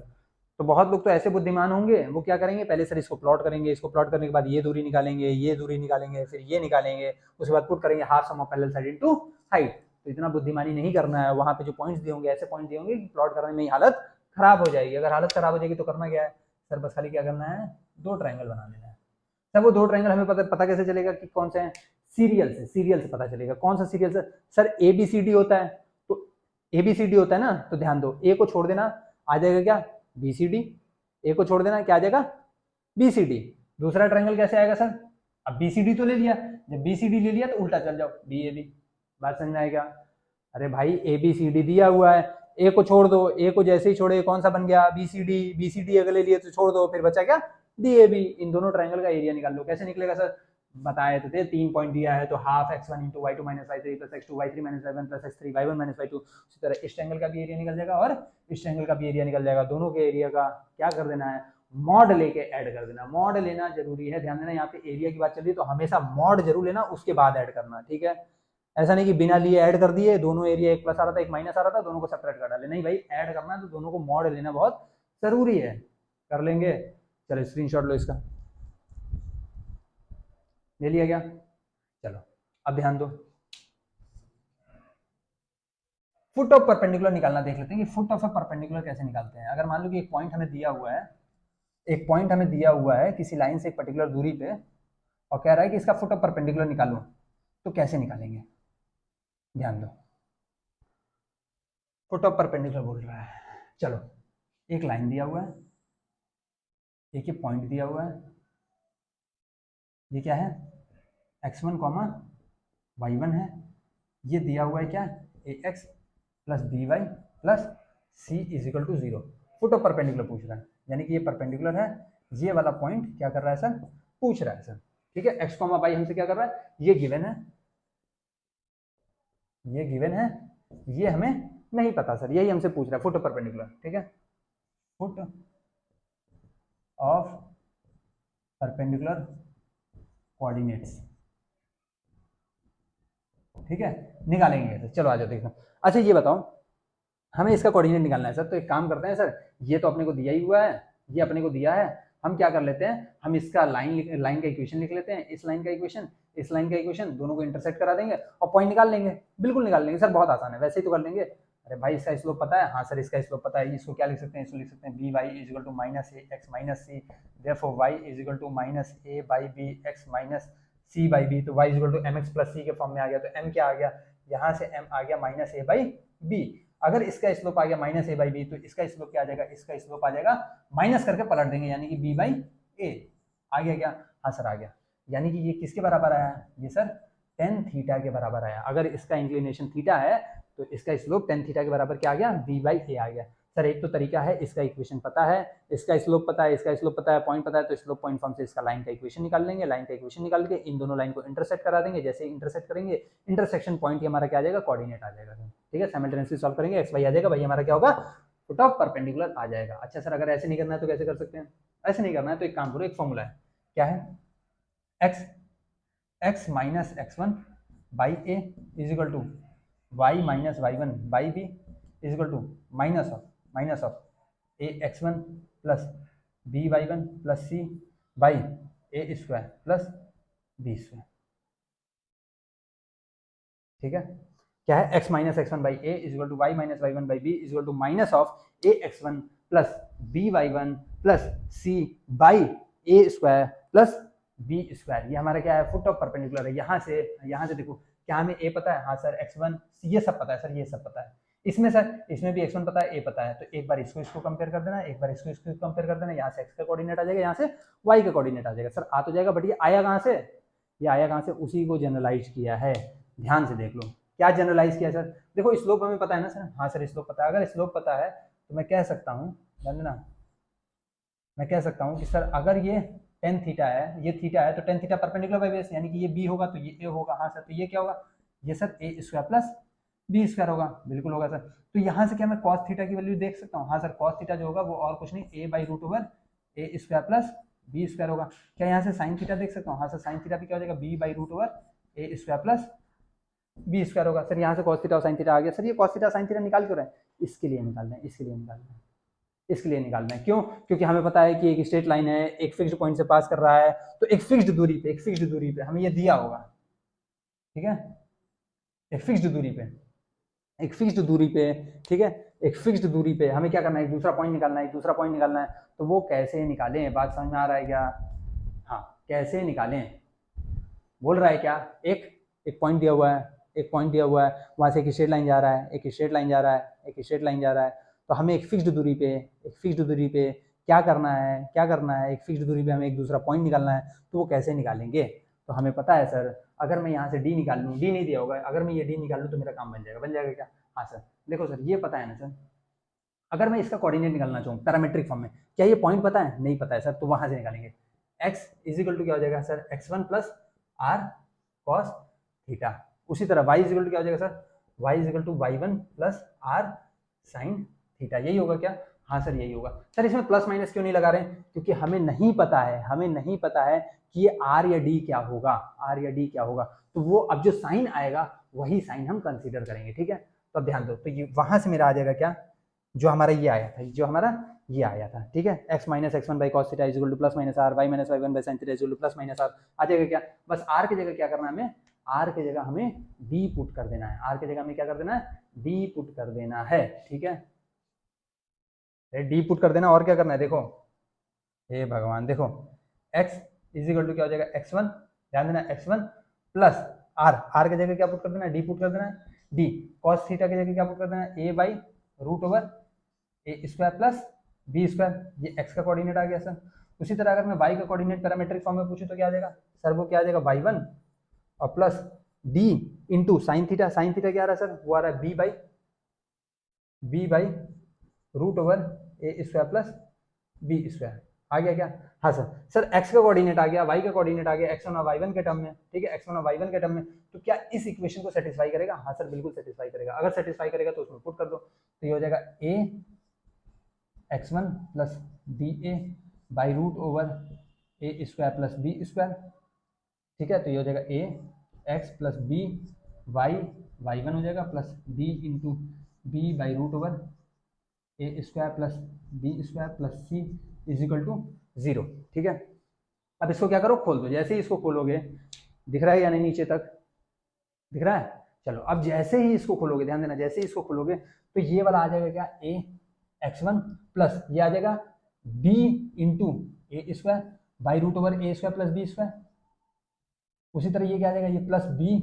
तो बहुत लोग तो ऐसे बुद्धिमान होंगे, वो क्या करेंगे, पहले सर इसको प्लॉट करेंगे, इसको प्लॉट करने के बाद ये दूरी निकालेंगे, ये दूरी निकालेंगे, फिर ये निकालेंगे, उसके बाद पुट करेंगे half sum of parallel side into height. तो इतना बुद्धिमानी नहीं करना है, वहां पे जो पॉइंट्स दिए होंगे ऐसे पॉइंट दिए होंगे कि प्लॉट करने में ही हालत खराब हो जाएगी। अगर हालत खराब हो जाएगी तो करना क्या है सर, बस खाली क्या करना है, दो ट्रायंगल बना लेना है सर। वो दो ट्रायंगल हमें पता कैसे चलेगा कि कौन से हैं, सीरियल से, सीरियल से पता चलेगा कौन सा सीरियल से सर, ABCD होता है, तो ABCD होता है ना, तो ध्यान दो, ए को छोड़ देना आ जाएगा क्या, BCD, ए को छोड़ देना क्या आ जाएगा, BCD, दूसरा ट्रायंगल कैसे आएगा सर? अब बीसीडी तो ले लिया, जब बीसीडी ले लिया तो उल्टा चल जाओ, बी ए बी। बात समझ में आएगा? अरे भाई ए बी सी डी दिया हुआ है, ए को छोड़ दो, ए को जैसे ही छोड़े कौन सा बन गया? B C D. B C D अगर ले लिए तो छोड़ दो, फिर बचा क्या? D A B. इन दोनों ट्रायंगल का एरिया निकाल लो। कैसे निकलेगा सर? बताए तो थे, 3 पॉइंट दिया है तो half x1 into y2 minus y3 plus x2 y3 minus y1 plus x3 y1 minus y2। उसी तरह इस ट्रायंगल का भी एरिया निकल जाएगा और इस ट्रायंगल का भी एरिया निकल जाएगा। दोनों के एरिया का क्या कर देना है? मॉड लेके ऐड कर देना। मॉड लेना जरूरी है, ध्यान देना, यहाँ पे एरिया की बात चल रही है तो हमेशा मॉड जरूर लेना, उसके बाद ऐड करना, ठीक है? ऐसा नहीं कि बिना लिए ऐड कर दिए, दोनों एरिया एक प्लस आ रहा था एक माइनस आ रहा था, दोनों को सेपरेट कर डाले। नहीं भाई, ऐड करना है तो दोनों को मॉड लेना बहुत जरूरी है। कर लेंगे? चलो स्क्रीनशॉट लो इसका, ले लिया क्या? चलो अब ध्यान दो, फुट ऑफ परपेंडिकुलर निकालना देख लेते हैं कि फुट ऑफ अ परपेंडिकुलर कैसे निकालते हैं। अगर मान लो कि एक पॉइंट हमें दिया हुआ है, एक पॉइंट हमें दिया हुआ है किसी लाइन से एक पर्टिकुलर दूरी पे, और कह रहा है कि इसका फुट ऑफ परपेंडिकुलर निकालो, तो कैसे निकालेंगे? ध्यान दो, फुट ऑफ परपेंडिकुलर बोल रहा है। चलो, एक लाइन दिया हुआ है, एक ये पॉइंट दिया हुआ है, ये क्या है? x1 कॉमा y1 है, ये दिया हुआ है क्या? ax plus B Y plus C is equal to 0। Foot of perpendicular पूछ रहा है, यानी कि ये परपेंडिकुलर है, ये वाला पॉइंट क्या कर रहा है सर? पूछ रहा है सर, ठीक है? x कॉमा वाई हमसे क्या कर रहा है? ये गिवन है, ये गिवन है, ये हमें नहीं पता सर, यही हमसे पूछ रहा है, फुट ऑफ परपेंडिकुलर, ठीक है? फुट ऑफ परपेंडिकुलर कोऑर्डिनेट्स, ठीक है? निकालेंगे सर। चलो आ जाओ देखो। अच्छा ये बताओ, हमें इसका कोऑर्डिनेट निकालना है सर, तो एक काम करते हैं सर, ये तो अपने को दिया ही हुआ है, ये अपने को दिया है, हम क्या कर लेते हैं, हम इसका लाइन का इक्वेशन लिख लेते हैं, इस लाइन का इक्वेशन, इस लाइन का इक्वेशन, दोनों को इंटरसेक्ट करा देंगे और पॉइंट निकाल लेंगे। बिल्कुल निकाल लेंगे सर, बहुत आसान है, वैसे ही तो कर लेंगे। अरे भाई इसका स्लोप पता है? हाँ सर इसका स्लोप पता है। इसको क्या लिख सकते हैं? इसको लिख सकते हैं B Y is equal to minus A X minus C, therefore Y is equal to minus A by B X minus C by B. तो Y is equal to M X plus C के form में आ गया, तो M क्या आ गया? यहाँ से एम आ गया माइनस ए बाई बी। अगर इसका स्लोप आ गया माइनस ए बाई बी, तो इसका स्लोप क्या आ जाएगा? इसका स्लोप आ जाएगा, माइनस करके पलट देंगे, यानी कि बी बाई ए। आ गया क्या? हाँ सर आ गया। यानी कि ये किसके बराबर आया? ये सर टेन थीटा के बराबर आया। अगर इसका इंक्लिनेशन थीटा है तो इसका स्लोप टेन थीटा के बराबर क्या आ गया? बी बाई ए आ गया। सर एक तो तरीका है, इसका इक्वेशन पता है, इसका स्लोप पता है, इसका स्लोप पता है, पॉइंट पता है, तो स्लोप पॉइंट फॉर्म से इसका लाइन का इक्वेशन निकाल लेंगे। लाइन का इक्वेशन निकाल के इन दोनों लाइन को इंटरसेक्ट करा देंगे। जैसे ही इंटरसेक्ट करेंगे, इंटरसेक्शन पॉइंट हमारा क्या आ जाएगा? कोऑर्डिनेट आ जाएगा, ठीक है? साइमल्टेनियसली सॉल्व करेंगे, एक्स वाई आ जाएगा, भाई हमारा क्या होगा? फुट ऑफ परपेंडिकुलर आ जाएगा। अच्छा सर अगर ऐसे नहीं करना है तो कैसे कर सकते हैं? ऐसे नहीं करना है तो एक काम करो, एक फॉर्मूला है, क्या है? X minus x1 by A is equal to Y minus y1 by B is equal to minus of A x1 plus B y1 plus C by A square plus B square, ठीक है? क्या है? X minus x one by A is equal to Y minus Y one by B is equal to minus of A x one plus B Y one plus C by A square plus B square. ये हमारा क्या है? Foot of perpendicular है। यहाँ से देखो, क्या हमें ए पता है? हाँ सर x1 ये सब पता है सर, ये सब पता है। इसमें सर, इसमें भी x1 पता है, ए पता है, तो एक बार इसको कंपेयर कर देना, एक बार इसको कंपेयर कर देना। यहाँ से x का कोऑर्डिनेट आ जाएगा, यहाँ से y का कोऑर्डिनेट आ जाएगा। सर आ तो जाएगा, बट ये आया कहाँ से? ये आया कहाँ से? उसी को जनरलाइज किया है। ध्यान से देख लो, क्या जनरलाइज किया सर? देखो स्लोप हमें पता है ना सर? हाँ सर स्लोप पता है। अगर स्लोप पता है तो मैं कह सकता हूँ, मैं कह सकता हूँ कि सर अगर ये टेन थीटा है, ये थीटा है, तो tan theta perpendicular by base, यानी कि ये बी होगा तो ये ए होगा। हाँ सर, तो ये क्या होगा? ये सर ए स्क्वायर प्लस बी स्क्वायर होगा। बिल्कुल होगा सर। तो यहाँ से क्या मैं कॉस थीटा की वैल्यू देख सकता हूँ? हाँ सर, कॉस थीटा जो होगा वो और कुछ नहीं, A by root over A square plus B square होगा। क्या यहाँ से साइन थीटा देख सकता हूँ? हाँ सर, साइन थीटा भी क्या हो जाएगा? B by root over A square plus B square होगा। सर यहाँ से कॉस थीटा और साइन थीटा आ गया। सर ये कॉस थीटा साइन थीटा निकाल क्यों रहे हैं? इसके लिए निकाल रहे हैं, इसके लिए निकाल रहे हैं, इसके लिए निकालना है। क्यों? क्योंकि हमें पता है कि एक स्ट्रेट लाइन है, एक फिक्स्ड पॉइंट से पास कर रहा है, तो एक फिक्स्ड दूरी पे हमें ये दिया होगा, ठीक है? एक फिक्स्ड दूरी पे, ठीक है? एक फिक्स्ड दूरी पे हमें क्या करना है? एक दूसरा पॉइंट निकालना है। तो वो कैसे निकालें? बात समझ में आ रहा है क्या? हाँ, कैसे निकालें बोल रहा है क्या? एक पॉइंट दिया हुआ है, वहां से एक स्ट्रेट लाइन जा रहा है, तो हमें एक फिक्स्ड दूरी पे क्या करना है, क्या करना है, एक फिक्स्ड दूरी पे हमें एक दूसरा पॉइंट निकालना है, तो वो कैसे निकालेंगे? तो हमें पता है सर, अगर मैं यहाँ से डी निकाल लूँ, डी नहीं दिया होगा, अगर मैं ये डी निकाल लूँ तो मेरा काम बन जाएगा क्या? हाँ सर। देखो सर, ये पता है ना सर, अगर मैं इसका कोऑर्डिनेट निकालना चाहूँ पैरामेट्रिक फॉर्म में, क्या ये पॉइंट पता है? नहीं पता है सर, तो वहां से निकालेंगे। x इजिकल टू क्या हो जाएगा sir, x1 plus R cos theta. उसी तरह y इजिकल टू क्या हो जाएगा sir, y is equal to y1 plus R sine theta. यही होगा क्या? हाँ सर, यही होगा। सर इसमें प्लस माइनस क्यों नहीं लगा रहे हैं? क्योंकि हमें नहीं पता है, हमें नहीं पता है कि ये आर या डी क्या होगा, आर या डी क्या होगा। तो वो अब जो साइन आएगा वही साइन हम कंसीडर करेंगे, ठीक है? तो अब ध्यान दो, तो ये वहां से मेरा आ जाएगा क्या, जो हमारा ये आया था, जो हमारा ये आया था, ठीक है? x minus x one by cos theta is equal to plus minus R, Y minus Y one by sine theta is equal to plus minus R. आ जाएगा क्या? बस r की जगह क्या करना है हमें, r की जगह हमें d पुट कर देना है, r की जगह हमें क्या कर देना है, d पुट कर देना है, ठीक है? d पुट कर देना, और क्या करना है देखो, हे भगवान, देखो x इज इक्वल टू क्या हो जाएगा, x1, ध्यान देना x1 प्लस r की जगह क्या पुट कर देना है, d पुट कर देना है, d cos थीटा की जगह क्या पुट कर देना है, a by root over A square plus B square. ये x का कोऑर्डिनेट आ गया सर। उसी तरह अगर मैं y का कोऑर्डिनेट पैरामेट्रिक फॉर्म में पूछूं तो क्या आ जाएगा सर, वो क्या आ जाएगा y1 और plus d into sine theta. Sine theta क्या आ रहा है सर, वो आ रहा है b by root over A square plus B square. आ गया क्या? हाँ सर। सर x का कोऑर्डिनेट आ गया, y का कोऑर्डिनेट आ गया, x1 और y1 के टर्म में, ठीक है? x1 और y1 के टर्म में, तो क्या इस इक्वेशन को सेटिस्फाई करेगा? हाँ सर, बिल्कुल सेटिस्फाई करेगा। अगर सेटिस्फाई करेगा तो उसमें पुट कर दो, तो ये हो जाएगा a x1 plus B A by root over A square plus B square, ठीक है? तो ये हो जाएगा A X plus B Y one हो जाएगा plus B into B by root over A square plus B square plus C is equal to 0, ठीक है? अब इसको क्या करो, खोल दो। जैसे ही इसको खोलोगे, दिख रहा है या नहीं नीचे तक, दिख रहा है? चलो, अब जैसे ही इसको खोलोगे, ध्यान देना, जैसे ही इसको खोलोगे तो ये वाला आ जाएगा क्या, ए x1 प्लस ये आ जाएगा b into A square by root over A square plus B square. उसी तरह ये क्या आ जाएगा, ये प्लस बी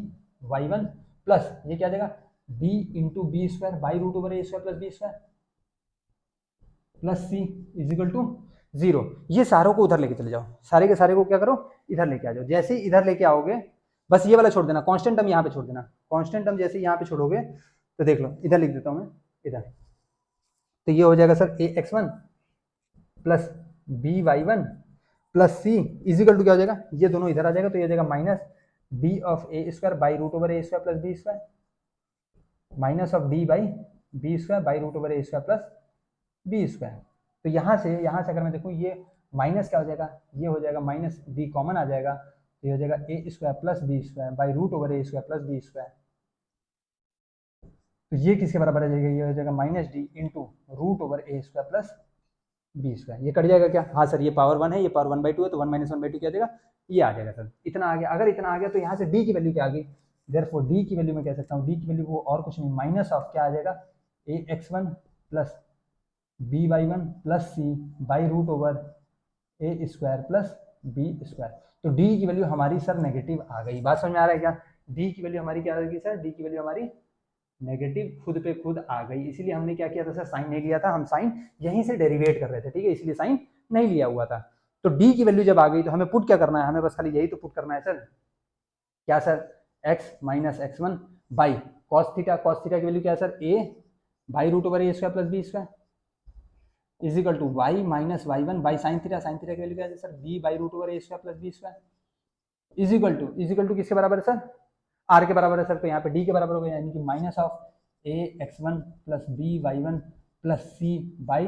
y1 प्लस ये क्या आ जाएगा, b into B square by root over A square plus B square plus C is equal to 0। ये सारों को उधर लेके चले जाओ, सारे के सारे को क्या करो, इधर लेके आ जाओ। जैसे ही इधर लेके आओगे, बस ये वाला छोड़ देना, कांस्टेंट टर्म यहाँ पे छोड़ देना। कांस्टेंट टर्म जैसे यहाँ पे छोड़ोगे तो देख लो, इधर लिख देता हूँ मैं, इधर। तो ये हो जाएगा sir A x1 plus B y1 plus C is equal to क्या हो जाएगा, ये दोनों इधर आ जाएगा, तो ये हो जाएगा minus D of A square by root over A square plus B square minus of D by B square by root over A square plus B square. तो यहाँ से अगर मैं देखूँ, ये माइनस क्या हो जाएगा, ये हो जाएगा माइनस डी कॉमन आ जाएगा, तो ये हो जाएगा A square plus B square by root over A square plus B square. तो ये किसके बराबर आ जाएगा, ये हो जाएगा minus D into root over ए स्क्वायर प्लस बी स्क्वायर। ये कट जाएगा क्या? हाँ सर, ये पावर 1 है, ये पावर 1/2 है, तो 1 माइनस 1/2 क्या आ जाएगा, ये आ जाएगा सर। इतना आ गया। अगर इतना आ गया तो यहाँ से डी की वैल्यू क्या आ गई, देयरफॉर डी की वैल्यू मैं कह सकता हूँ, डी की वैल्यू वो और कुछ नहीं, माइनस ऑफ क्या आ जाएगा, A x1 plus B y1 plus C by root over A square plus B square. तो डी की वैल्यू हमारी सर नेगेटिव आ गई। बात समझ में आ रहा है क्या? डी की वैल्यू हमारी क्या आ गई सर, डी की वैल्यू हमारी नेगेटिव खुद पे खुद आ गई। इसीलिए हमने क्या किया था सर, साइन नहीं लिया था, हम साइन यहीं से डेरिवेट कर रहे थे, ठीक है? इसलिए साइन नहीं लिया हुआ था। तो डी की वैल्यू जब आ गई तो हमें पुट क्या करना है, हमें बस खाली यही तो पुट करना है सर, क्या sir, x minus x1 by cos theta. Cos theta की वैल्यू क्या है sir, a by root over A square plus B square is equal to Y minus y1 by sine theta. Sine theta की value क्या है sir, b by root over A square plus B square is equal to किसके बराबर है sir, r के बराबर है sir. तो यहाँ पे d के बराबर हो गया, यानी कि minus of a x1 plus b y1 plus c by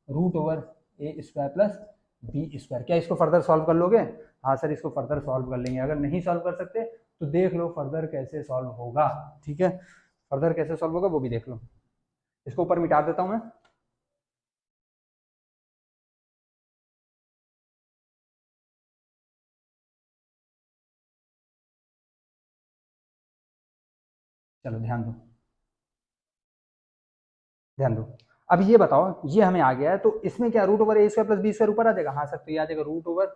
root over A square plus B square. क्या इसको फर्दर सॉल्व कर लोगे? हाँ सर, इसको फर्दर सॉल्व कर लेंगे। अगर नहीं सॉल्व कर सकते तो देख लो फर्दर कैसे सॉल्व होगा, ठीक है? फर्दर कैसे सॉल्व होगा वो भी देख लो। इसको ऊपर मिटा देता हूं मैं। चलो ध्यान दो, ध्यान दो। अब ये बताओ, ये हमें आ गया है, तो इसमें क्या रूट ओवर ए स्क्वायर प्लस बी स्क्वायर ऊपर आ जाएगा? हाँ सर, तो ये आ जाएगा रूट ओवर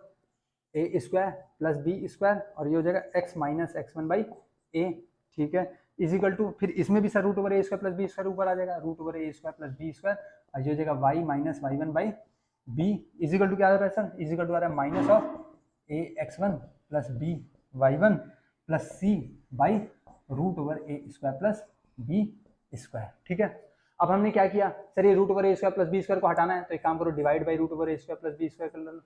ए स्क्वायर प्लस बी स्क्वायर, और ये हो जाएगा एक्स माइनस x1 बाई ए, ठीक है? इजिकल टू, फिर इसमें भी सर रूट ओवर ए स्क्वायर प्लस बी स्क्वायर ऊपर आ जाएगा, रूट ओवर ए स्क्वायर प्लस बी स्क्वायर, और ये हो जाएगा y minus y1 by b is equal to क्या आ रहा है सर, इजिकल टू आ रहा है minus of A x one plus B Y one plus C by root over A square plus B square. ठीक है, अब हमने क्या किया सर, ये रूट ओवर ए स्क्वायर प्लस बी स्क्वायर को हटाना है, तो एक काम करो, divide by root over A square plus B square कर लो।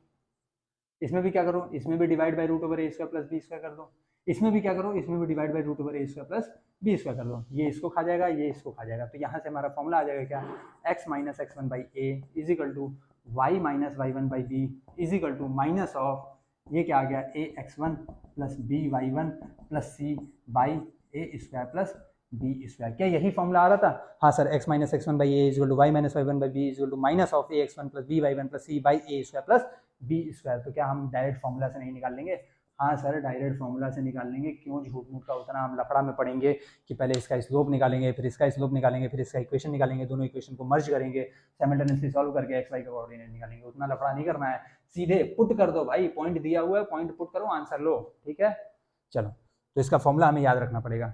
इसमें भी क्या करो, इसमें भी divide by root over A square plus B square कर दो। इसमें भी क्या करो, इसमें भी divide by root over A square plus B square कर दो। ये इसको खा जाएगा, ये इसको खा जाएगा, तो यहाँ से हमारा फॉर्मूला आ जाएगा क्या, X minus x one by A is equal to Y minus Y one by B is equal to minus of, ये क्या आ गया, A x one plus B Y one plus C by A square plus B square. क्या यही formula आ रहा था? हाँ sir, X minus x one by A is equal to Y minus Y one by B is equal to minus of A x one plus B Y one plus C by A square plus B square. तो क्या हम direct formula से नहीं निकाल लेंगे? हाँ sir, direct formula से निकाल लेंगे। क्यों झूठ मूठ का उतना हम लफड़ा में पढ़ेंगे कि पहले इसका स्लोप निकालेंगे, फिर इसका स्लोप निकालेंगे, फिर इसका इक्वेशन निकालेंगे, दोनों इक्वेशन को मर्ज करेंगे, साइमल्टेनियसली सॉल्व करके एक्स वाई का कोऑर्डिनेट निकालेंगे। उतना लफड़ा नहीं करना है, सीधे पुट कर दो भाई, पॉइंट दिया हुआ है, पॉइंट पुट करो, आंसर लो। ठीक है, चलो, तो इसका फॉर्मूला हमें याद रखना पड़ेगा।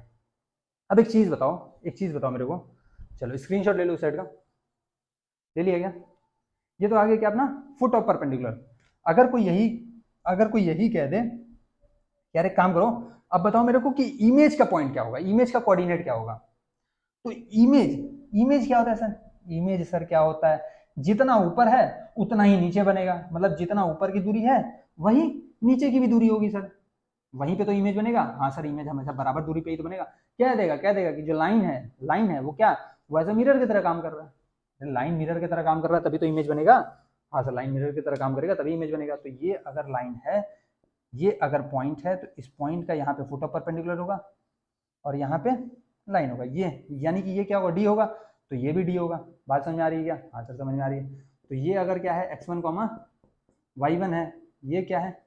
अब एक चीज बताओ मेरे को, चलो स्क्रीनशॉट ले लो उस साइड का, ले लिया क्या? ये तो आगे क्या अपना फुट ऑफ परपेंडिकुलर। अगर कोई यही कह दे, यार एक काम करो, अब बताओ मेरे को कि इमेज का पॉइंट क्या होगा, इमेज का कोऑर्डिनेट क्या होगा? तो इमेज क्या होता है सर? इमेज सर क्या होता है, जितना ऊपर है उतना ही नीचे बनेगा, मतलब जितना ऊपर की दूरी है वही नीचे की भी दूरी होगी सर, वहीं पे तो इमेज बनेगा। हाँ सर, इमेज हमेशा बराबर दूरी पे ही तो बनेगा। क्या देगा कि जो लाइन है वो क्या, वो ऐसा मिरर की तरह काम कर रहा है, लाइन मिरर की तरह काम कर रहा है तभी तो इमेज बनेगा। हाँ सर, लाइन मिरर की तरह काम करेगा तभी इमेज बनेगा। तो ये अगर लाइन है, ये अगर पॉइंट है, तो इस पॉइंट का यहाँ पे फुट ऑफ परपेंडिकुलर होगा और यहाँ पे लाइन होगा, ये यानी कि ये क्या होगा, डी होगा, तो ये भी डी होगा। बात समझ में आ रही है क्या? हाँ सर, समझ में आ रही है। तो ये अगर क्या है, x1 कॉमा y1 है, ये क्या है,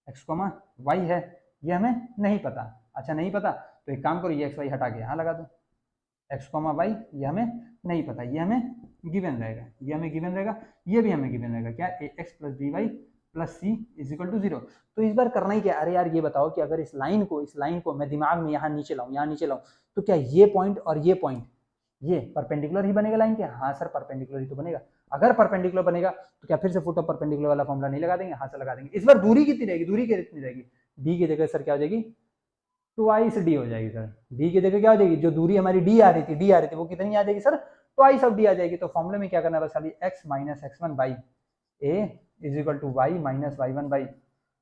x कॉमा y है, ये हमें नहीं पता। अच्छा नहीं पता, तो एक काम करो, ये x y हटा के यहाँ लगा दो, x कॉमा y ये हमें नहीं पता, ये हमें गिवन रहेगा, ये हमें गिवन रहेगा, ये भी हमें गिवन रहेगा, क्या, ax plus B Y plus C is equal to 0। तो इस बार करना ही क्या, अरे यार ये बताओ कि अगर इस लाइन को मैं दिमाग में यहाँ नीचे लाऊं, तो क्या ये पॉइंट और ये पॉइंट ये परपेंडिकुलर ही बनेगा लाइन के? हाँ सर, परपेंडिकुलर ही तो बनेगा। अगर परपेंडिकुलर बनेगा तो क्या फिर से फुट ऑफ परपेंडिकुलर वाला फॉर्मूला नहीं लगा देंगे? हाँ सर लगा देंगे। इस बार दूरी कितनी रहेगी, दूरी कितनी रहेगी, डी की जगह सर क्या हो जाएगी, ट्वाइस डी हो जाएगी सर। डी की जगह क्या हो जाएगी, जो दूरी हमारी डी आ रही थी वो कितनी आ जाएगी सर, ट्वाइस ऑफ डी आ जाएगी। तो फॉर्मूले में क्या करना है, बस खाली x minus x one by A is equal to Y minus Y one by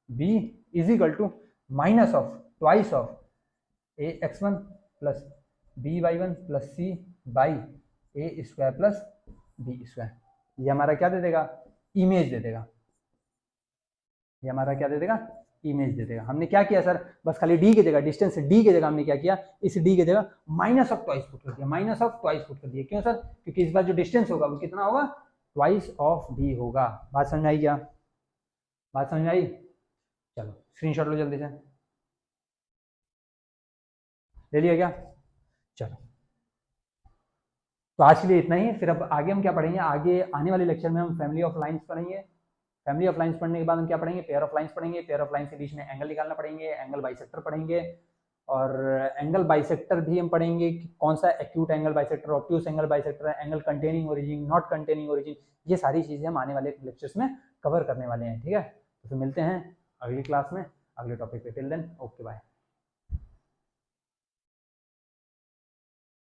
B is equal to minus of twice of A x one plus B Y one plus C by A square plus B square. ये हमारा क्या दे देगा, image दे देगा, ये हमारा क्या दे देगा, image दे देगा। हमने क्या किया सर, बस खाली डी की जगह, डिस्टेंस डी की जगह हमने क्या किया, इस डी की जगह माइनस ऑफ ट्वाइस पुट कर दिया, माइनस ऑफ ट्वाइस पुट कर दिया। क्यों सर? क्योंकि इस बार जो डिस्टेंस होगा वो कितना होगा, ट्वाइस ऑफ डी होगा। बात समझ आई क्या? बात समझ आई? चलो स्क्रीनशॉट लो जल्दी से, ले लिया क्या? चलो, तो आज के लिए इतना ही। फिर अब आगे हम क्या पढ़ेंगे, आगे आने वाले लेक्चर में हम फैमिली ऑफ लाइंस पढ़ेंगे। फैमिली ऑफ लाइंस पढ़ने के बाद हम क्या पढ़ेंगे, पेयर ऑफ लाइंस पढ़ेंगे। पेयर ऑफ लाइंस के बीच में एंगल निकालना पड़ेंगे, एंगल बाइसेक्टर पढ़ेंगे, और एंगल बाइसेक्टर भी हम पढ़ेंगे कि कौन सा acute angle bisector, obtuse angle bisector है, angle containing origin, not containing origin. ये सारी चीजें हम आने वाले लेक्चर्स में कवर करने वाले हैं। ठीक है, तो फिर मिलते हैं अगली क्लास में अगले टॉपिक पे। Till then okay bye.